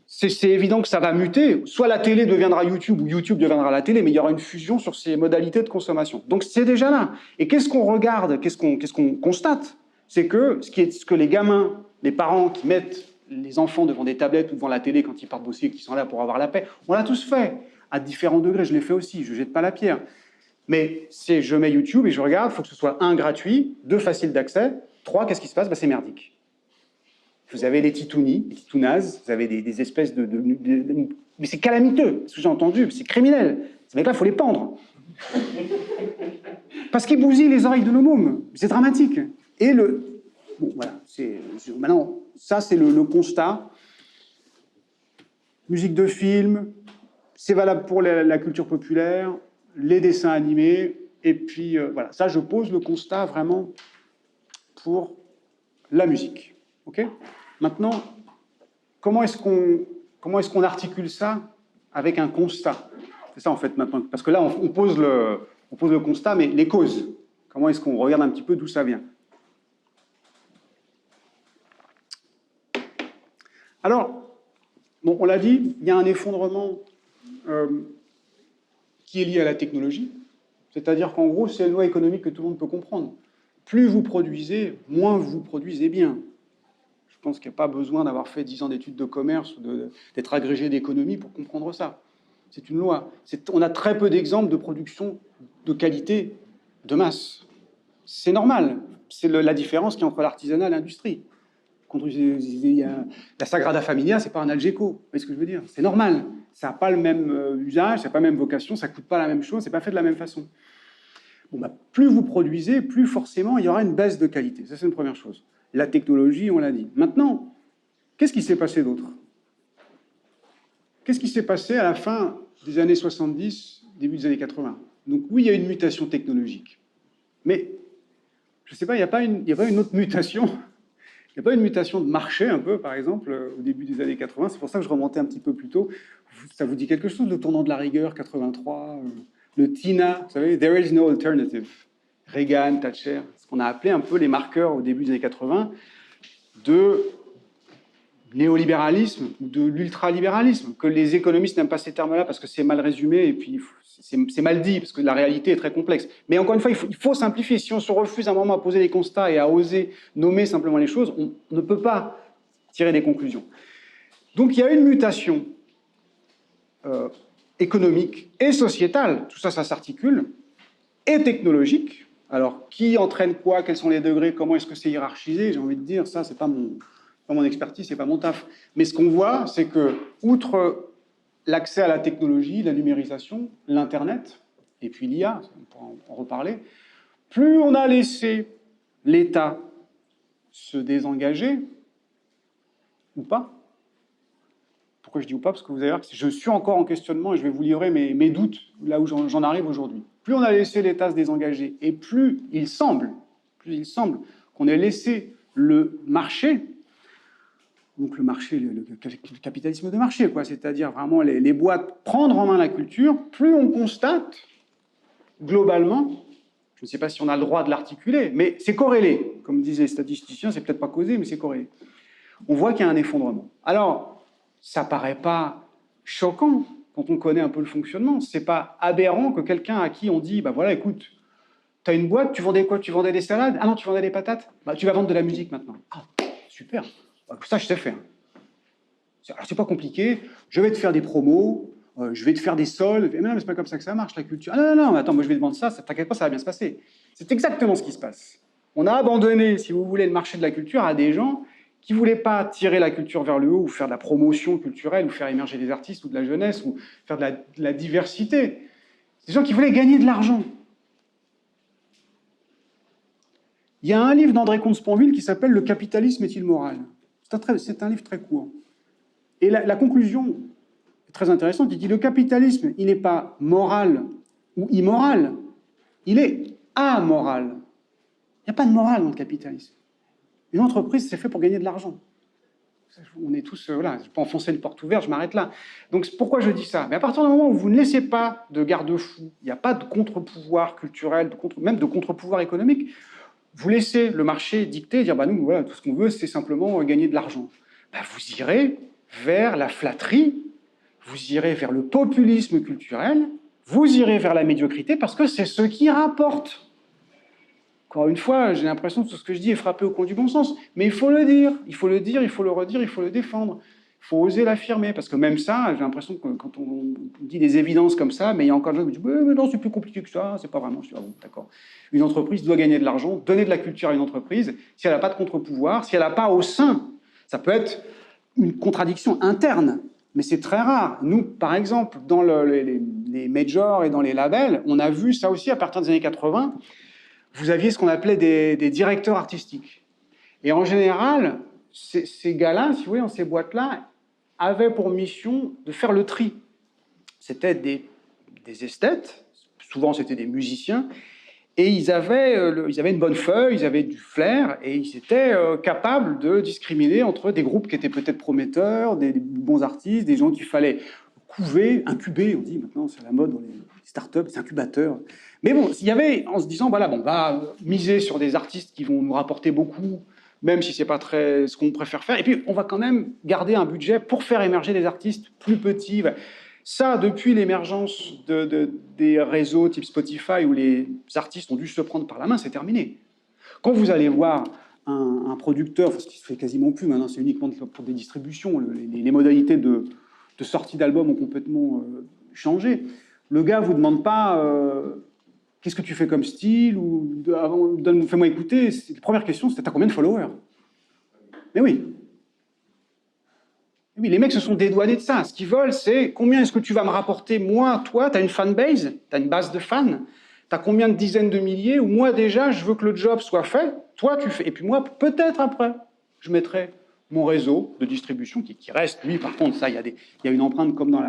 c'est évident que ça va muter. Soit la télé deviendra YouTube, ou YouTube deviendra la télé, mais il y aura une fusion sur ces modalités de consommation. Donc c'est déjà là. Et qu'est-ce qu'on regarde, qu'est-ce qu'on constate? C'est que ce que les gamins, les parents qui mettent les enfants devant des tablettes ou devant la télé quand ils partent bosser, qui sont là pour avoir la paix, on l'a tous fait, à différents degrés, je l'ai fait aussi, je ne jette pas la pierre. Mais je mets YouTube et je regarde, il faut que ce soit 1, gratuit, 2, facile d'accès, 3, qu'est-ce qui se passe? C'est merdique. Vous avez les titounis, les titounazes, vous avez des espèces mais c'est calamiteux, ce que j'ai entendu, c'est criminel. Ces mecs-là, il faut les pendre. Parce qu'ils bousillent les oreilles de nos mômes, c'est dramatique. Et bon, voilà, maintenant, ça, c'est le constat. Musique de film, c'est valable pour la culture populaire, les dessins animés, et puis, voilà. Ça, je pose le constat, vraiment, pour la musique. OK ? Maintenant, comment est-ce qu'on articule ça avec un constat? C'est ça, en fait, maintenant. Parce que là, on pose le constat, mais les causes. Comment est-ce qu'on regarde un petit peu d'où ça vient? Alors, bon, on l'a dit, il y a un effondrement qui est lié à la technologie. C'est-à-dire qu'en gros, c'est une loi économique que tout le monde peut comprendre. Plus vous produisez, moins vous produisez bien. Je pense qu'il n'y a pas besoin d'avoir fait 10 ans d'études de commerce ou d'être agrégé d'économie pour comprendre ça. C'est une loi. On a très peu d'exemples de production de qualité, de masse. C'est normal. C'est la différence qu'il y a entre l'artisanat et l'industrie. La Sagrada Familia, c'est pas un Algeco. Vous voyez ce que je veux dire? C'est normal. Ça n'a pas le même usage, ça n'a pas la même vocation, ça ne coûte pas la même chose, c'est pas fait de la même façon. Bon, plus vous produisez, plus forcément il y aura une baisse de qualité. Ça, c'est une première chose. La technologie, on l'a dit. Maintenant, qu'est-ce qui s'est passé d'autre? Qu'est-ce qui s'est passé à la fin des années 70, début des années 80? Donc oui, il y a une mutation technologique. Mais, je ne sais pas, il n'y a pas une autre mutation. Il n'y a pas une mutation de marché, un peu, par exemple, au début des années 80. C'est pour ça que je remontais un petit peu plus tôt. Ça vous dit quelque chose, le tournant de la rigueur, 83, le TINA, vous savez, There is no alternative. Reagan, Thatcher, ce qu'on a appelé un peu les marqueurs au début des années 80 de néolibéralisme ou de l'ultralibéralisme, que les économistes n'aiment pas ces termes-là parce que c'est mal résumé et puis c'est mal dit parce que la réalité est très complexe. Mais encore une fois, il faut simplifier. Si on se refuse à un moment à poser des constats et à oser nommer simplement les choses, on ne peut pas tirer des conclusions. Donc il y a une mutation économique et sociétale, tout ça, ça s'articule, et technologique. Alors, qui entraîne quoi? Quels sont les degrés? Comment est-ce que c'est hiérarchisé? J'ai envie de dire, ça, c'est pas mon expertise, c'est pas mon taf. Mais ce qu'on voit, c'est que, outre l'accès à la technologie, la numérisation, l'Internet, et puis l'IA, on pourra en reparler, plus on a laissé l'État se désengager, ou pas. Pourquoi je dis ou pas? Parce que vous allez voir que je suis encore en questionnement et je vais vous livrer mes doutes là où j'en arrive aujourd'hui. Plus on a laissé l'État se désengager, et plus il semble qu'on ait laissé le marché, donc le marché, le capitalisme de marché, quoi, c'est-à-dire vraiment les boîtes prendre en main la culture, plus on constate, globalement, je ne sais pas si on a le droit de l'articuler, mais c'est corrélé. Comme disaient les statisticiens, c'est peut-être pas causé, mais c'est corrélé. On voit qu'il y a un effondrement. Alors, ça paraît pas choquant quand on connaît un peu le fonctionnement. C'est pas aberrant que quelqu'un à qui on dit, bah voilà, écoute, tu as une boîte, tu vendais quoi? Tu vendais des salades? Ah non, tu vendais des patates? Bah tu vas vendre de la musique maintenant. Ah, super. Ça, je sais faire. Alors, c'est pas compliqué. Je vais te faire des promos, je vais te faire des soldes. Mais non, mais c'est pas comme ça que ça marche, la culture. Ah non, attends, moi je vais te vendre ça, t'inquiète pas, ça va bien se passer. C'est exactement ce qui se passe. On a abandonné, si vous voulez, le marché de la culture à des gens qui ne voulaient pas tirer la culture vers le haut ou faire de la promotion culturelle ou faire émerger des artistes ou de la jeunesse ou faire de la diversité. C'est des gens qui voulaient gagner de l'argent. Il y a un livre d'André Comte-Sponville qui s'appelle « Le capitalisme est-il moral ?» C'est un livre très court. Et la conclusion est très intéressante. Il dit « Le capitalisme, il n'est pas moral ou immoral, il est amoral. » Il n'y a pas de morale dans le capitalisme. Une entreprise, c'est fait pour gagner de l'argent. On est tous, voilà, je ne vais pas enfoncer une porte ouverte, je m'arrête là. Donc pourquoi je dis ça? Mais à partir du moment où vous ne laissez pas de garde-fou, il n'y a pas de contre-pouvoir culturel, même de contre-pouvoir économique, vous laissez le marché dicter, dire, bah nous, voilà, tout ce qu'on veut, c'est simplement gagner de l'argent. Bah, vous irez vers la flatterie, vous irez vers le populisme culturel, vous irez vers la médiocrité, parce que c'est ce qui rapporte. Encore une fois, j'ai l'impression que tout ce que je dis est frappé au coin du bon sens. Mais il faut le dire, il faut le redire, il faut le défendre. Il faut oser l'affirmer, parce que même ça, j'ai l'impression que quand on dit des évidences comme ça, mais il y a encore des gens qui disent mais non, c'est plus compliqué que ça, c'est pas vraiment. Je dis, ah bon, d'accord. Une entreprise doit gagner de l'argent, donner de la culture à une entreprise. Si elle n'a pas de contre-pouvoir, si elle n'a pas au sein, ça peut être une contradiction interne, mais c'est très rare. Nous, par exemple, dans les majors et dans les labels, on a vu ça aussi à partir des années 80. Vous aviez ce qu'on appelait des directeurs artistiques. Et en général, ces gars-là, si vous voulez, dans ces boîtes-là, avaient pour mission de faire le tri. C'était des esthètes, souvent c'était des musiciens, et ils avaient une bonne feuille, ils avaient du flair, et ils étaient capables de discriminer entre des groupes qui étaient peut-être prometteurs, des bons artistes, des gens qu'il fallait couver, incuber, on dit maintenant, c'est la mode dans les startups, les incubateurs. Mais bon, il y avait, en se disant, voilà, bon, on va miser sur des artistes qui vont nous rapporter beaucoup, même si c'est pas très ce qu'on préfère faire, et puis on va quand même garder un budget pour faire émerger des artistes plus petits. Ça, depuis l'émergence des réseaux type Spotify où les artistes ont dû se prendre par la main, c'est terminé. Quand vous allez voir un producteur, ce qui se fait quasiment plus maintenant, c'est uniquement pour des distributions, les modalités de sortie d'albums ont complètement changé. Le gars vous demande pas qu'est-ce que tu fais comme style ou fais-moi écouter. La première question, c'était t'as combien de followers? Mais oui. Oui, les mecs se sont dédouanés de ça. Ce qu'ils veulent, c'est combien est-ce que tu vas me rapporter, moi, toi, tu as une fanbase, tu as une base de fans, tu as combien de dizaines de milliers, ou moi déjà, je veux que le job soit fait, toi tu fais. Et puis moi, peut-être après, je mettrai mon réseau de distribution qui reste, lui, par contre, ça, il y a une empreinte comme dans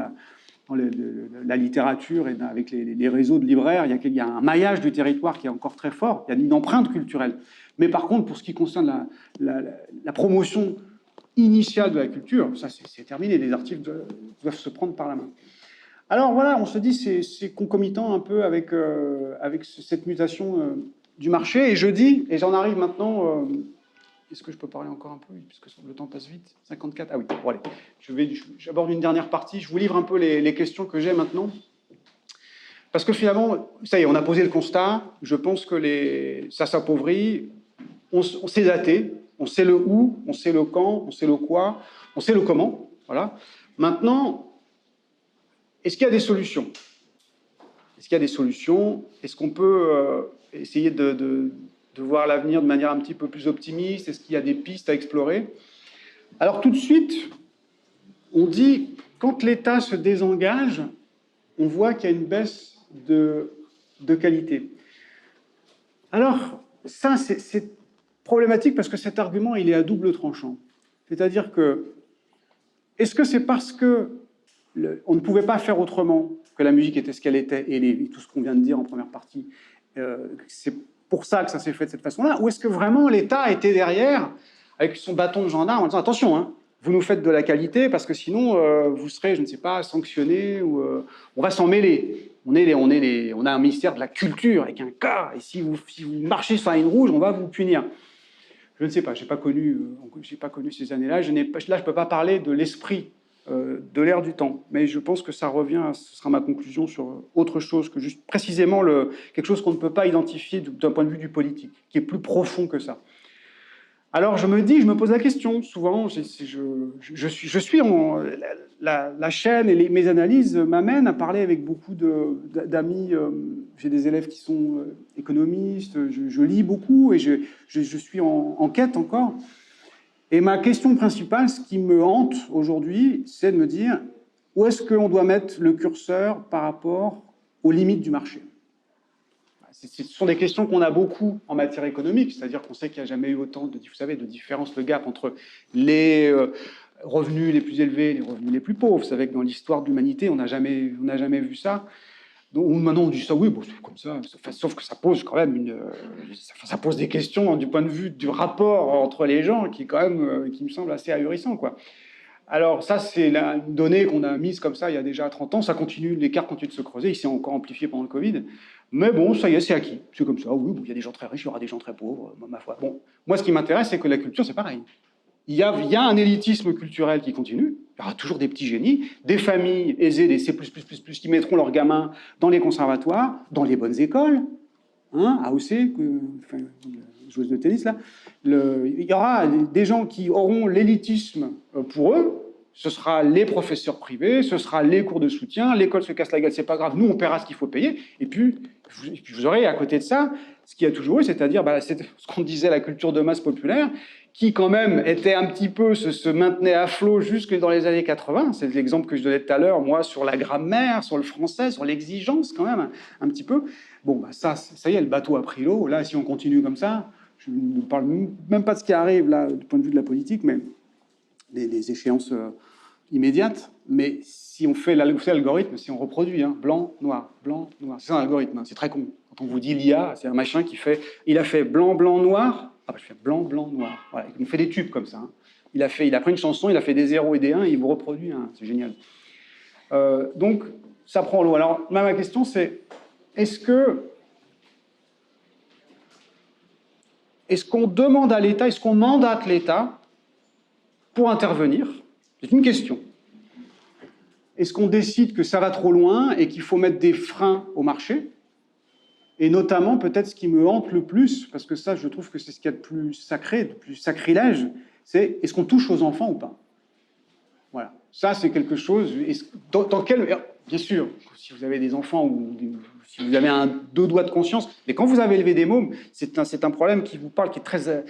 la littérature et avec les réseaux de libraires, il y a un maillage du territoire qui est encore très fort, il y a une empreinte culturelle. Mais par contre, pour ce qui concerne la promotion initiale de la culture, ça c'est terminé, les artistes doivent se prendre par la main. Alors voilà, on se dit c'est concomitant un peu avec cette mutation du marché, et je dis, et j'en arrive maintenant, est-ce que je peux parler encore un peu, puisque le temps passe vite, 54, ah oui, bon allez, j'aborde une dernière partie, je vous livre un peu les questions que j'ai maintenant, parce que finalement, ça y est, on a posé le constat, je pense que ça s'appauvrit, on s'est daté, on sait le où, on sait le quand, on sait le quoi, on sait le comment. Voilà. Maintenant, est-ce qu'il y a des solutions? Est-ce qu'il y a des solutions? Est-ce qu'on peut essayer de voir l'avenir de manière un petit peu plus optimiste? Est-ce qu'il y a des pistes à explorer? Alors tout de suite, on dit, quand l'État se désengage, on voit qu'il y a une baisse de qualité. Alors, ça, c'est problématique parce que cet argument, il est à double tranchant. C'est-à-dire que, est-ce que c'est parce que on ne pouvait pas faire autrement, que la musique était ce qu'elle était, et tout ce qu'on vient de dire en première partie, c'est pour ça que ça s'est fait de cette façon-là, ou est-ce que vraiment l'État était derrière, avec son bâton de gendarme, en disant, attention, hein, vous nous faites de la qualité, parce que sinon, vous serez, je ne sais pas, sanctionné, ou on va s'en mêler. On a un ministère de la culture avec un cas, et si vous marchez sur la ligne rouge, on va vous punir. Je ne sais pas, je n'ai pas connu ces années-là. Là, je ne peux pas parler de l'esprit de l'ère du temps, mais je pense que ça revient, ce sera ma conclusion sur autre chose que juste précisément quelque chose qu'on ne peut pas identifier d'un point de vue du politique, qui est plus profond que ça. Alors je me pose la question, souvent, la chaîne et mes analyses m'amènent à parler avec beaucoup d'amis. J'ai des élèves qui sont économistes, je lis beaucoup et je suis en quête encore. Et ma question principale, ce qui me hante aujourd'hui, c'est de me dire où est-ce qu'on doit mettre le curseur par rapport aux limites du marché. Ce sont des questions qu'on a beaucoup en matière économique, c'est-à-dire qu'on sait qu'il n'y a jamais eu autant de différence, de gap entre les revenus les plus élevés et les revenus les plus pauvres. Vous savez que dans l'histoire de l'humanité, on n'a jamais vu ça. Donc maintenant, on dit ça, oui, bon, c'est comme ça, sauf que ça pose quand même ça pose des questions du point de vue du rapport entre les gens qui, quand même, qui me semble assez ahurissant, quoi. Alors ça, c'est une donnée qu'on a mise comme ça il y a déjà 30 ans, l'écart continue de se creuser, il s'est encore amplifié pendant le Covid, mais bon, ça y est, c'est acquis, c'est comme ça, oui, bon, il y a des gens très riches, il y aura des gens très pauvres, ma foi. Bon, moi, ce qui m'intéresse, c'est que la culture, c'est pareil. Il y a un élitisme culturel qui continue, il y aura toujours des petits génies, des familles aisées, des C++++, qui mettront leurs gamins dans les conservatoires, dans les bonnes écoles, hein, AOC, joueuse de tennis, là. Il y aura des gens qui auront l'élitisme pour eux, ce sera les professeurs privés, ce sera les cours de soutien, l'école se casse la gueule, c'est pas grave, nous on paiera ce qu'il faut payer, et puis vous aurez à côté de ça ce qu'il y a toujours eu, c'est-à-dire c'est ce qu'on disait, la culture de masse populaire, qui quand même était un petit peu, se maintenait à flot jusque dans les années 80, c'est l'exemple que je donnais tout à l'heure, moi, sur la grammaire, sur le français, sur l'exigence quand même, un petit peu. Bon, ça y est, le bateau a pris l'eau, là, si on continue comme ça, je ne parle même pas de ce qui arrive, là, du point de vue de la politique, mais les échéances immédiates, mais si on fait l'algorithme, si on reproduit, hein, blanc, noir, c'est un algorithme, hein, c'est très con. Quand on vous dit l'IA, c'est un machin qui fait, il a fait blanc, blanc, noir, ah bah je fais blanc, blanc, noir, voilà, il nous fait des tubes comme ça, hein. Il a pris une chanson, il a fait des 0 et des 1, et il vous reproduit, hein, c'est génial. Donc, ça prend l'eau. Alors, ma question, c'est, est-ce qu'on demande à l'État, est-ce qu'on mandate l'État pour intervenir? C'est une question. est-ce qu'on décide que ça va trop loin et qu'il faut mettre des freins au marché? Et notamment, peut-être ce qui me hante le plus, parce que ça, je trouve que c'est ce qu'il y a de plus sacré, de plus sacrilège, c'est est-ce qu'on touche aux enfants ou pas? Voilà. Ça, c'est quelque chose... Dans quel... Bien sûr, si vous avez des enfants ou si vous avez deux doigts de conscience, mais quand vous avez élevé des mômes, c'est un problème qui vous parle, qui est très,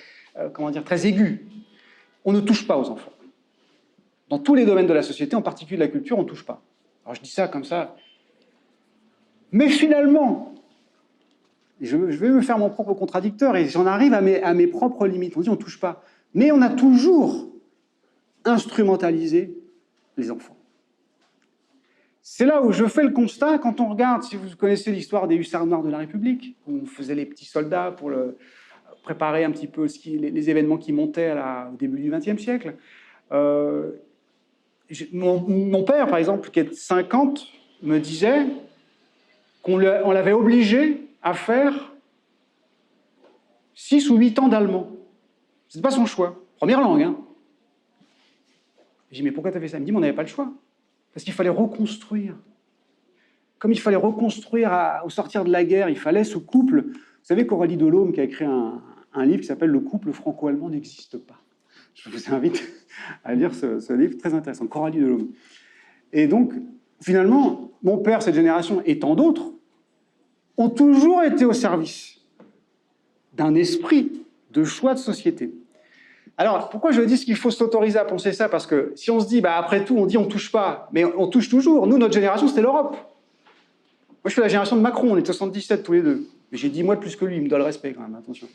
comment dire, très aigu. On ne touche pas aux enfants. Dans tous les domaines de la société, en particulier de la culture, on ne touche pas. Alors je dis ça comme ça. Mais finalement... Je vais me faire mon propre contradicteur et j'en arrive à mes propres limites. On dit on ne touche pas. Mais on a toujours instrumentalisé les enfants. C'est là où je fais le constat quand on regarde, si vous connaissez l'histoire des hussards noirs de la République, où on faisait les petits soldats pour préparer un petit peu les événements qui montaient au début du XXe siècle. Mon père, par exemple, qui est de 50, me disait qu'on l'avait obligé à faire 6 ou 8 ans d'allemand. C'est pas son choix. Première langue, hein. J'ai dit, mais pourquoi tu as fait ça? Il me dit, mais on n'avait pas le choix. Parce qu'il fallait reconstruire. Comme il fallait reconstruire au sortir de la guerre, il fallait ce couple. Vous savez qu'Aurélie Delhomme, qui a écrit un livre qui s'appelle « Le couple franco-allemand n'existe pas ». Je vous invite à lire ce livre très intéressant, Coralie Delhomme. Et donc, finalement, mon père, cette génération, et tant d'autres, ont toujours été au service d'un esprit de choix de société. Alors, pourquoi je dis qu'il faut s'autoriser à penser ça? Parce que si on se dit, bah, après tout, on dit on touche pas, mais on touche toujours. Nous, notre génération, c'était l'Europe. Moi, je suis la génération de Macron, on est 77 tous les deux. Mais j'ai 10 mois de plus que lui, il me doit le respect quand même, attention.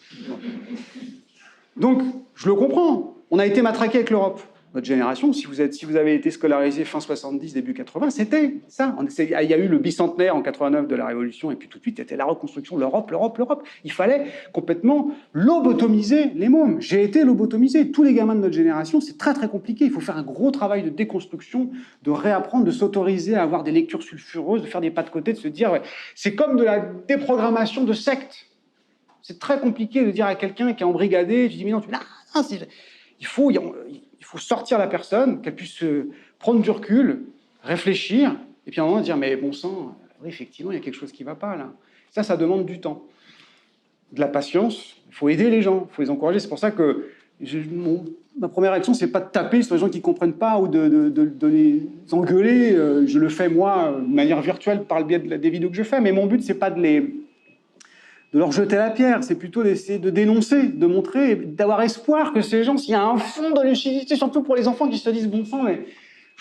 Donc, je le comprends. On a été matraqué avec l'Europe. Notre génération, si vous avez été scolarisé fin 70, début 80, c'était ça. Il y a eu le bicentenaire en 89 de la Révolution, et puis tout de suite, c'était la reconstruction, l'Europe, l'Europe, l'Europe. Il fallait complètement lobotomiser les mômes. J'ai été lobotomisé. Tous les gamins de notre génération, c'est très très compliqué. Il faut faire un gros travail de déconstruction, de réapprendre, de s'autoriser à avoir des lectures sulfureuses, de faire des pas de côté, de se dire, ouais, c'est comme de la déprogrammation de secte. C'est très compliqué de dire à quelqu'un qui est embrigadé, tu dis, mais non, il faut sortir la personne, qu'elle puisse prendre du recul, réfléchir, et puis à un moment dire, mais bon sang, oui, effectivement, il y a quelque chose qui ne va pas là. Ça demande du temps, de la patience, il faut aider les gens, il faut les encourager. C'est pour ça que ma première action, c'est pas de taper sur les gens qui ne comprennent pas ou de les engueuler. Je le fais moi, de manière virtuelle, par le biais des vidéos que je fais, mais mon but, c'est pas de leur jeter la pierre, c'est plutôt d'essayer de dénoncer, de montrer, d'avoir espoir que ces gens, s'il y a un fond de lucidité, surtout pour les enfants qui se disent, bon sang, mais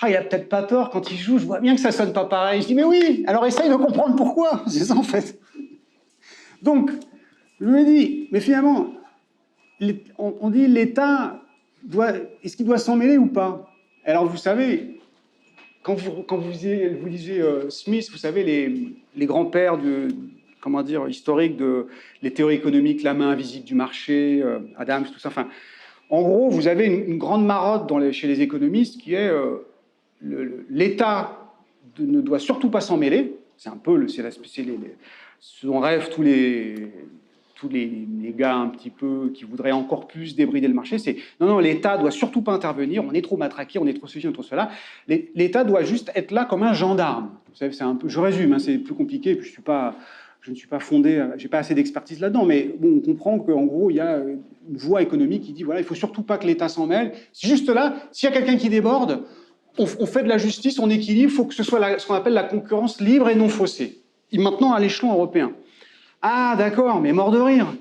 il a peut-être pas tort, quand ils jouent, je vois bien que ça sonne pas pareil. Je dis, mais oui, alors essaye de comprendre pourquoi. C'est ça, en fait. Donc, je me dis, mais finalement, on dit l'État, est-ce qu'il doit s'en mêler ou pas? Alors, vous savez, quand vous lisez Smith, vous savez, les grands-pères comment dire, historique de les théories économiques, la main invisible du marché, Adams, tout ça. Enfin, en gros, vous avez une grande marotte chez les économistes qui est l'État ne doit surtout pas s'en mêler. C'est un peu ce dont rêvent tous les gars un petit peu qui voudraient encore plus débrider le marché. C'est non, l'État doit surtout pas intervenir. On est trop matraqué, on est trop ceci, on est trop cela. L'État doit juste être là comme un gendarme. Vous savez, c'est un peu. Je résume, hein, c'est plus compliqué. Puis je ne suis pas fondé, j'ai pas assez d'expertise là-dedans, mais bon, on comprend qu'en gros, il y a une voie économique qui dit, voilà, il faut surtout pas que l'État s'en mêle. C'est juste là, s'il y a quelqu'un qui déborde, on fait de la justice, on équilibre, il faut que ce soit ce qu'on appelle la concurrence libre et non faussée. Et maintenant, à l'échelon européen. Ah, d'accord, mais mort de rire.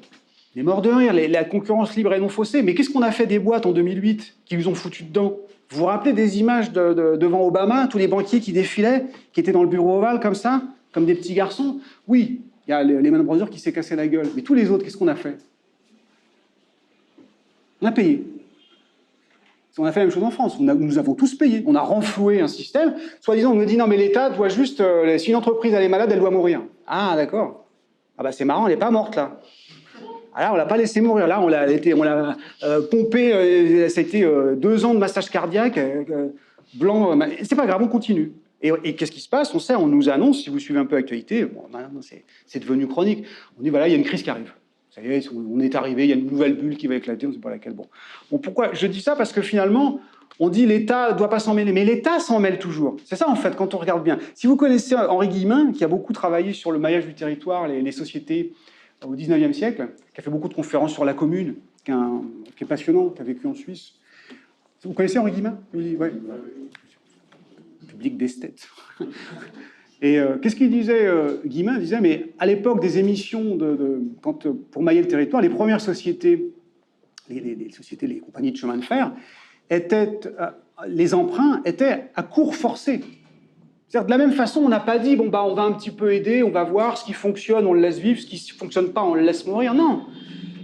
Mais mort de rire, la concurrence libre et non faussée. Mais qu'est-ce qu'on a fait des boîtes en 2008 qui vous ont foutu dedans? Vous vous rappelez des images devant Obama, tous les banquiers qui défilaient, qui étaient dans le bureau ovale comme ça, comme des petits garçons? Oui. Il y a Lehman Brothers qui s'est cassé la gueule. Mais tous les autres, qu'est-ce qu'on a fait? On a payé. On a fait la même chose en France. Nous avons tous payé. On a renfloué un système. Soi-disant, on nous dit, non, mais l'État doit juste... si une entreprise elle est malade, elle doit mourir. Ah, d'accord. Ah bah c'est marrant, elle n'est pas morte, là. Ah là, on ne l'a pas laissé mourir. Là, on l'a pompé. Ça a été 2 ans de massage cardiaque. Blanc. C'est pas grave, on continue. Et qu'est-ce qui se passe? On nous annonce, si vous suivez un peu l'actualité, bon, maintenant c'est devenu chronique, on dit voilà, il y a une crise qui arrive. Ça y est, on est arrivé, il y a une nouvelle bulle qui va éclater, on ne sait pas laquelle. Bon. Bon, pourquoi je dis ça? Parce que finalement, on dit l'État ne doit pas s'en mêler, mais l'État s'en mêle toujours. C'est ça, en fait, quand on regarde bien. Si vous connaissez Henri Guillemin, qui a beaucoup travaillé sur le maillage du territoire, les sociétés au XIXe siècle, qui a fait beaucoup de conférences sur la commune, qui est passionnant, qui a vécu en Suisse. Vous connaissez Henri Guillemin? Oui, ouais. Public d'esthète. Et qu'est-ce qu'il disait, Guillemin disait, mais à l'époque des émissions, pour mailler le territoire, les premières sociétés, les compagnies de chemin de fer, les emprunts étaient à cours forcé. C'est-à-dire, de la même façon, on n'a pas dit, bon, bah, on va un petit peu aider, on va voir ce qui fonctionne, on le laisse vivre, ce qui ne fonctionne pas, on le laisse mourir. Non.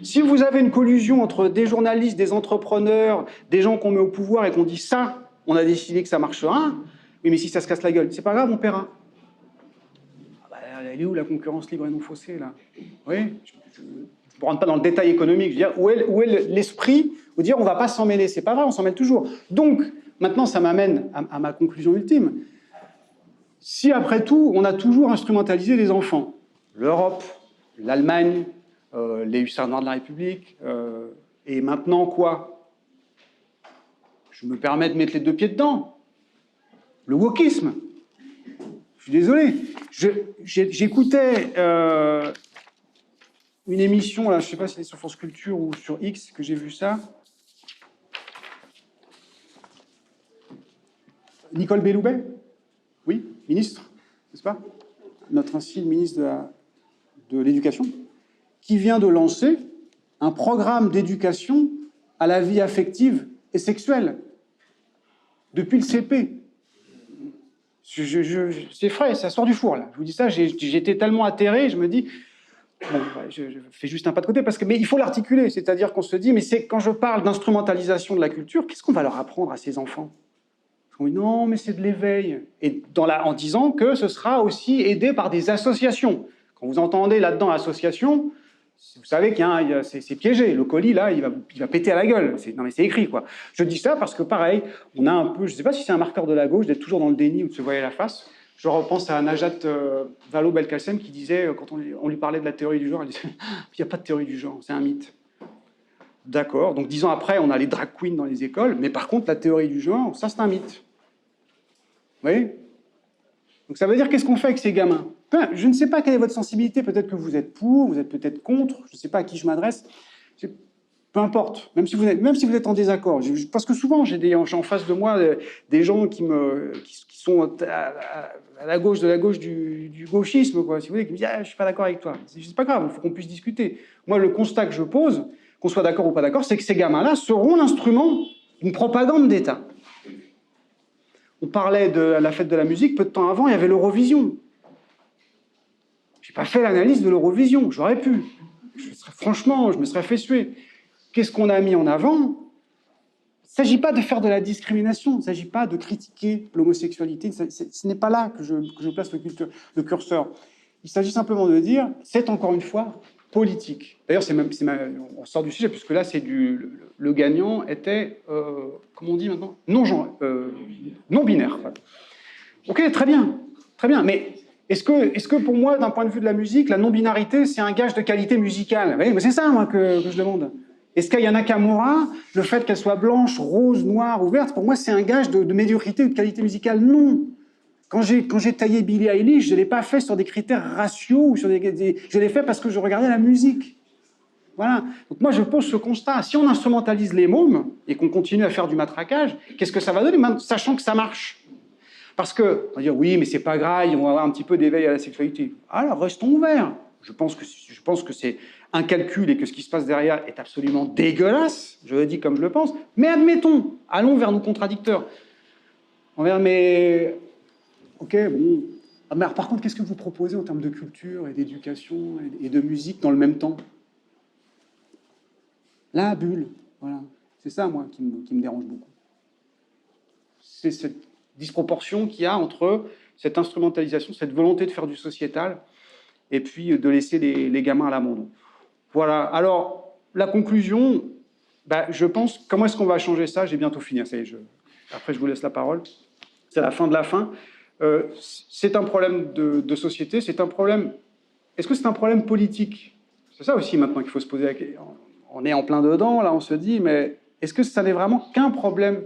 Si vous avez une collusion entre des journalistes, des entrepreneurs, des gens qu'on met au pouvoir et qu'on dit ça, on a décidé que ça marchera, oui, mais si ça se casse la gueule, c'est pas grave, on paiera. Elle est où la concurrence libre et non faussée, là? Oui, je ne rentre pas dans le détail économique. Je veux dire, où est l'esprit de dire on ne va pas s'en mêler? C'est pas vrai, on s'en mêle toujours. Donc, maintenant, ça m'amène à ma conclusion ultime. Si, après tout, on a toujours instrumentalisé les enfants, l'Europe, l'Allemagne, les hussards noirs de la République, et maintenant, quoi? Je me permets de mettre les deux pieds dedans. Le wokisme. Je suis désolé. J'écoutais une émission, là, je ne sais pas si c'est sur France Culture ou sur X que j'ai vu ça. Nicole Belloubet, oui, ministre, n'est-ce pas? Notre ancien ministre de l'Éducation, qui vient de lancer un programme d'éducation à la vie affective et sexuelle depuis le CP. C'est frais, ça sort du four, là. Je vous dis ça, j'étais tellement atterré, je me dis, bon, je fais juste un pas de côté, mais il faut l'articuler, c'est-à-dire qu'on se dit, mais quand je parle d'instrumentalisation de la culture, qu'est-ce qu'on va leur apprendre à ces enfants? On dit, non, mais c'est de l'éveil. Et en disant que ce sera aussi aidé par des associations. Quand vous entendez là-dedans association, vous savez qu'il c'est piégé. Le colis, là, il va péter à la gueule. Non, mais c'est écrit, quoi. Je dis ça parce que, pareil, on a un peu, je ne sais pas si c'est un marqueur de la gauche, d'être toujours dans le déni ou de se voiler la face. Je repense à Najat Vallaud-Belkacem qui disait, quand on lui parlait de la théorie du genre, elle disait, il n'y a pas de théorie du genre, c'est un mythe. D'accord. Donc, 10 ans après, on a les drag queens dans les écoles, mais par contre, la théorie du genre, ça, c'est un mythe. Vous voyez? Donc ça veut dire qu'est-ce qu'on fait avec ces gamins? Je ne sais pas quelle est votre sensibilité, peut-être que vous êtes pour, vous êtes peut-être contre, je ne sais pas à qui je m'adresse. Peu importe, même si vous êtes en désaccord. Parce que souvent, j'ai en face de moi des gens qui sont à la gauche de la gauche du gauchisme, quoi, si vous voulez, qui me disent « Ah, je ne suis pas d'accord avec toi ». C'est pas grave, il faut qu'on puisse discuter. Moi, le constat que je pose, qu'on soit d'accord ou pas d'accord, c'est que ces gamins-là seront l'instrument d'une propagande d'État. On parlait de la fête de la musique, peu de temps avant, il y avait l'Eurovision. Je n'ai pas fait l'analyse de l'Eurovision, j'aurais pu. Franchement, je me serais fait suer. Qu'est-ce qu'on a mis en avant? Il ne s'agit pas de faire de la discrimination, il ne s'agit pas de critiquer l'homosexualité, ce n'est pas là que je place le curseur. Il s'agit simplement de dire, c'est encore une fois politique. D'ailleurs, on sort du sujet, puisque là, le gagnant était, comment on dit maintenant, non-binaire. Ok, très bien, mais est-ce que pour moi, d'un point de vue de la musique, la non-binarité, c'est un gage de qualité musicale? Oui, mais c'est ça, moi, que je demande. Est-ce qu'Aya Nakamura, le fait qu'elle soit blanche, rose, noire ou verte, pour moi, c'est un gage de médiocrité ou de qualité musicale? Non. Quand j'ai taillé Billie Eilish, je ne l'ai pas fait sur des critères raciaux, ou je l'ai fait parce que je regardais la musique. Voilà. Donc moi, je pose ce constat. Si on instrumentalise les mômes et qu'on continue à faire du matraquage, qu'est-ce que ça va donner, sachant que ça marche? Parce qu'on va dire, oui, mais c'est pas grave, on va avoir un petit peu d'éveil à la sexualité. Alors, restons ouverts. Je pense que c'est un calcul et que ce qui se passe derrière est absolument dégueulasse. Je le dis comme je le pense. Mais admettons, allons vers nos contradicteurs. Mais... Ok, bon. Mais alors, par contre, qu'est-ce que vous proposez en termes de culture et d'éducation et de musique dans le même temps? La bulle, voilà. C'est ça, moi, qui me dérange beaucoup. C'est cette disproportion qu'il y a entre cette instrumentalisation, cette volonté de faire du sociétal, et puis de laisser les gamins à l'abandon. Voilà. Alors, la conclusion, je pense, comment est-ce qu'on va changer ça? J'ai bientôt fini. Ça y est, après, je vous laisse la parole. C'est la fin de la fin. C'est un problème de société, c'est un problème... Est-ce que c'est un problème politique? C'est ça aussi maintenant qu'il faut se poser la question. On est en plein dedans, là, on se dit, mais est-ce que ça n'est vraiment qu'un problème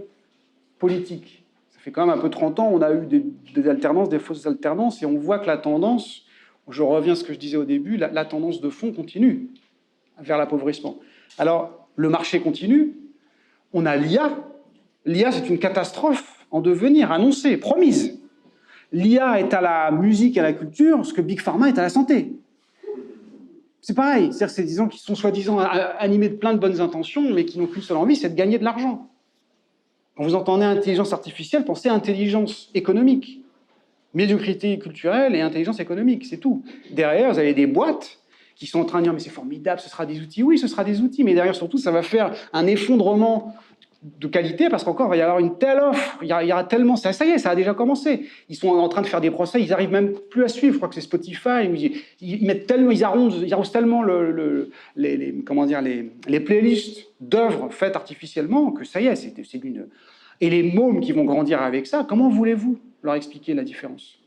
politique? Ça fait quand même un peu 30 ans, on a eu des alternances, des fausses alternances, et on voit que la tendance, je reviens à ce que je disais au début, la tendance de fond continue vers l'appauvrissement. Alors, le marché continue, on a l'IA. L'IA, c'est une catastrophe en devenir, annoncée, promise. L'IA est à la musique, à la culture, ce que Big Pharma est à la santé. C'est pareil, c'est-à-dire c'est des gens qui sont soi-disant animés de plein de bonnes intentions, mais qui n'ont qu'une seule envie, c'est de gagner de l'argent. Quand vous entendez intelligence artificielle, pensez à intelligence économique. Médiocrité culturelle et intelligence économique, c'est tout. Derrière, vous avez des boîtes qui sont en train de dire « mais c'est formidable, ce sera des outils ». Oui, ce sera des outils, mais derrière, surtout, ça va faire un effondrement de qualité, parce qu'encore, il va y avoir une telle offre, il y aura tellement... Ça y est, ça a déjà commencé. Ils sont en train de faire des procès, ils n'arrivent même plus à suivre. Je crois que c'est Spotify, ils mettent tellement, ils arrosent tellement les playlists d'œuvres faites artificiellement que ça y est, c'est d'une... Et les mômes qui vont grandir avec ça, comment voulez-vous leur expliquer la différence?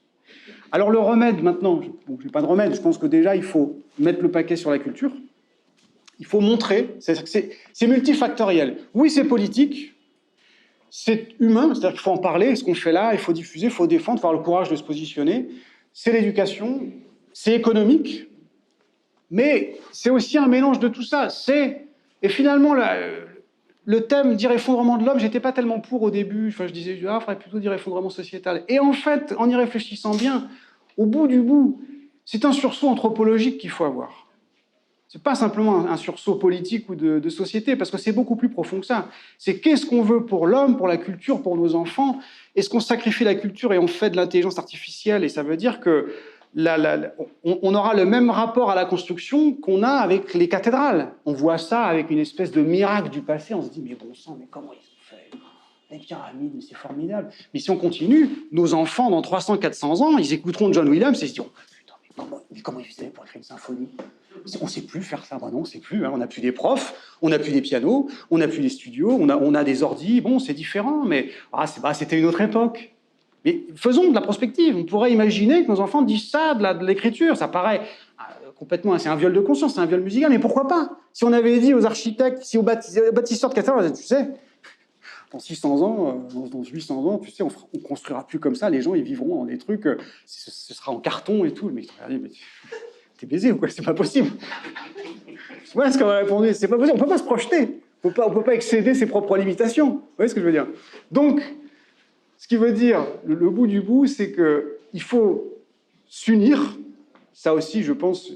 Alors le remède, maintenant, je n'ai pas de remède, je pense que déjà, il faut mettre le paquet sur la culture. Il faut montrer, c'est multifactoriel. Oui, c'est politique, c'est humain, c'est-à-dire qu'il faut en parler, ce qu'on fait là, il faut diffuser, il faut défendre, il faut avoir le courage de se positionner. C'est l'éducation, c'est économique, mais c'est aussi un mélange de tout ça. Et finalement, le thème dire effondrement de l'homme, j'étais pas tellement pour au début, enfin, je disais, il faudrait plutôt dire effondrement sociétal. Et en fait, en y réfléchissant bien, au bout du bout, c'est un sursaut anthropologique qu'il faut avoir. Ce n'est pas simplement un sursaut politique ou de société, parce que c'est beaucoup plus profond que ça. C'est qu'est-ce qu'on veut pour l'homme, pour la culture, pour nos enfants? Est-ce qu'on sacrifie la culture et on fait de l'intelligence artificielle? Et ça veut dire que on aura le même rapport à la construction qu'on a avec les cathédrales. On voit ça avec une espèce de miracle du passé. On se dit, mais bon sang, mais comment ils ont fait? Les pyramides, c'est formidable. Mais si on continue, nos enfants, dans 300-400 ans, ils écouteront John Williams et ils se diront, mais comment ils faisaient pour écrire une symphonie? On ne sait plus faire ça, non, on ne sait plus. Hein. On n'a plus des profs, on n'a plus des pianos, on n'a plus des studios, on a des ordis. Bon, c'est différent, mais c'était une autre époque. Mais faisons de la prospective. On pourrait imaginer que nos enfants disent ça de l'écriture. Ça paraît complètement... C'est un viol de conscience, c'est un viol musical, mais pourquoi pas? Si on avait dit aux architectes, si aux bâtisseurs de cathédrales, tu sais, dans 600 ans, dans 800 ans, tu sais, on ne construira plus comme ça, les gens, ils vivront dans des trucs, ce sera en carton et tout. Mais regardez, mais t'es baisé ou quoi? C'est pas possible. Voilà ce qu'on a répondu, c'est pas possible, on peut pas se projeter, on peut pas excéder ses propres limitations. Vous voyez ce que je veux dire? Donc, ce qui veut dire, le bout du bout, c'est qu'il faut s'unir. Ça aussi, je pense,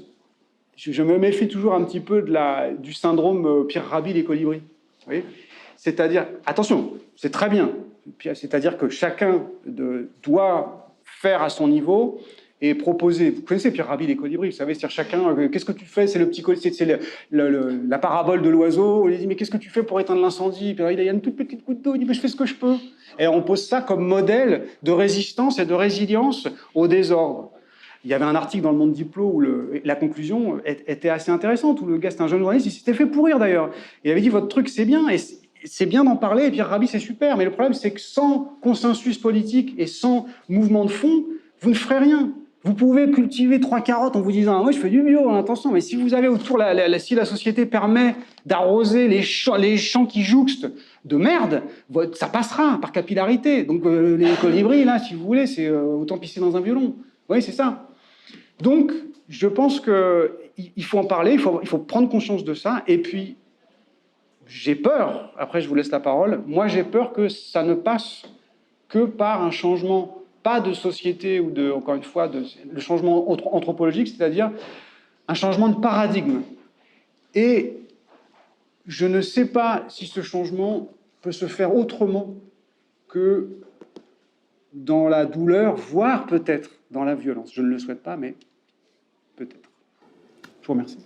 je me méfie toujours un petit peu du syndrome Pierre Rabhi des colibris. Vous voyez? C'est-à-dire, attention, c'est très bien, c'est-à-dire que chacun doit faire à son niveau et proposer. Vous connaissez Pierre Rabhi, les colibris, vous savez, c'est-à-dire chacun, qu'est-ce que tu fais? C'est le petit colibri, c'est la parabole de l'oiseau. On lui dit, mais qu'est-ce que tu fais pour éteindre l'incendie? Puis il y a une toute petite goutte d'eau, il dit, mais je fais ce que je peux. Et on pose ça comme modèle de résistance et de résilience au désordre. Il y avait un article dans le Monde Diplo où la conclusion était assez intéressante, où le gars, c'était un jeune journaliste, il s'était fait pourrir d'ailleurs. Il avait dit, votre truc, c'est bien, et c'est bien d'en parler, et Pierre Rabhi, c'est super, mais le problème, c'est que sans consensus politique et sans mouvement de fond, vous ne ferez rien. Vous pouvez cultiver 3 carottes en vous disant « moi, je fais du bio, hein, attention », mais si vous avez autour, si la société permet d'arroser les champs qui jouxtent de merde, ça passera par capillarité. Donc les colibris, là, si vous voulez, c'est autant pisser dans un violon. Oui, c'est ça. Donc, je pense qu'il faut en parler, il faut prendre conscience de ça, et puis, j'ai peur, après je vous laisse la parole, moi j'ai peur que ça ne passe que par un changement, pas de société ou encore une fois, le changement anthropologique, c'est-à-dire un changement de paradigme. Et je ne sais pas si ce changement peut se faire autrement que dans la douleur, voire peut-être dans la violence. Je ne le souhaite pas, mais peut-être. Je vous remercie.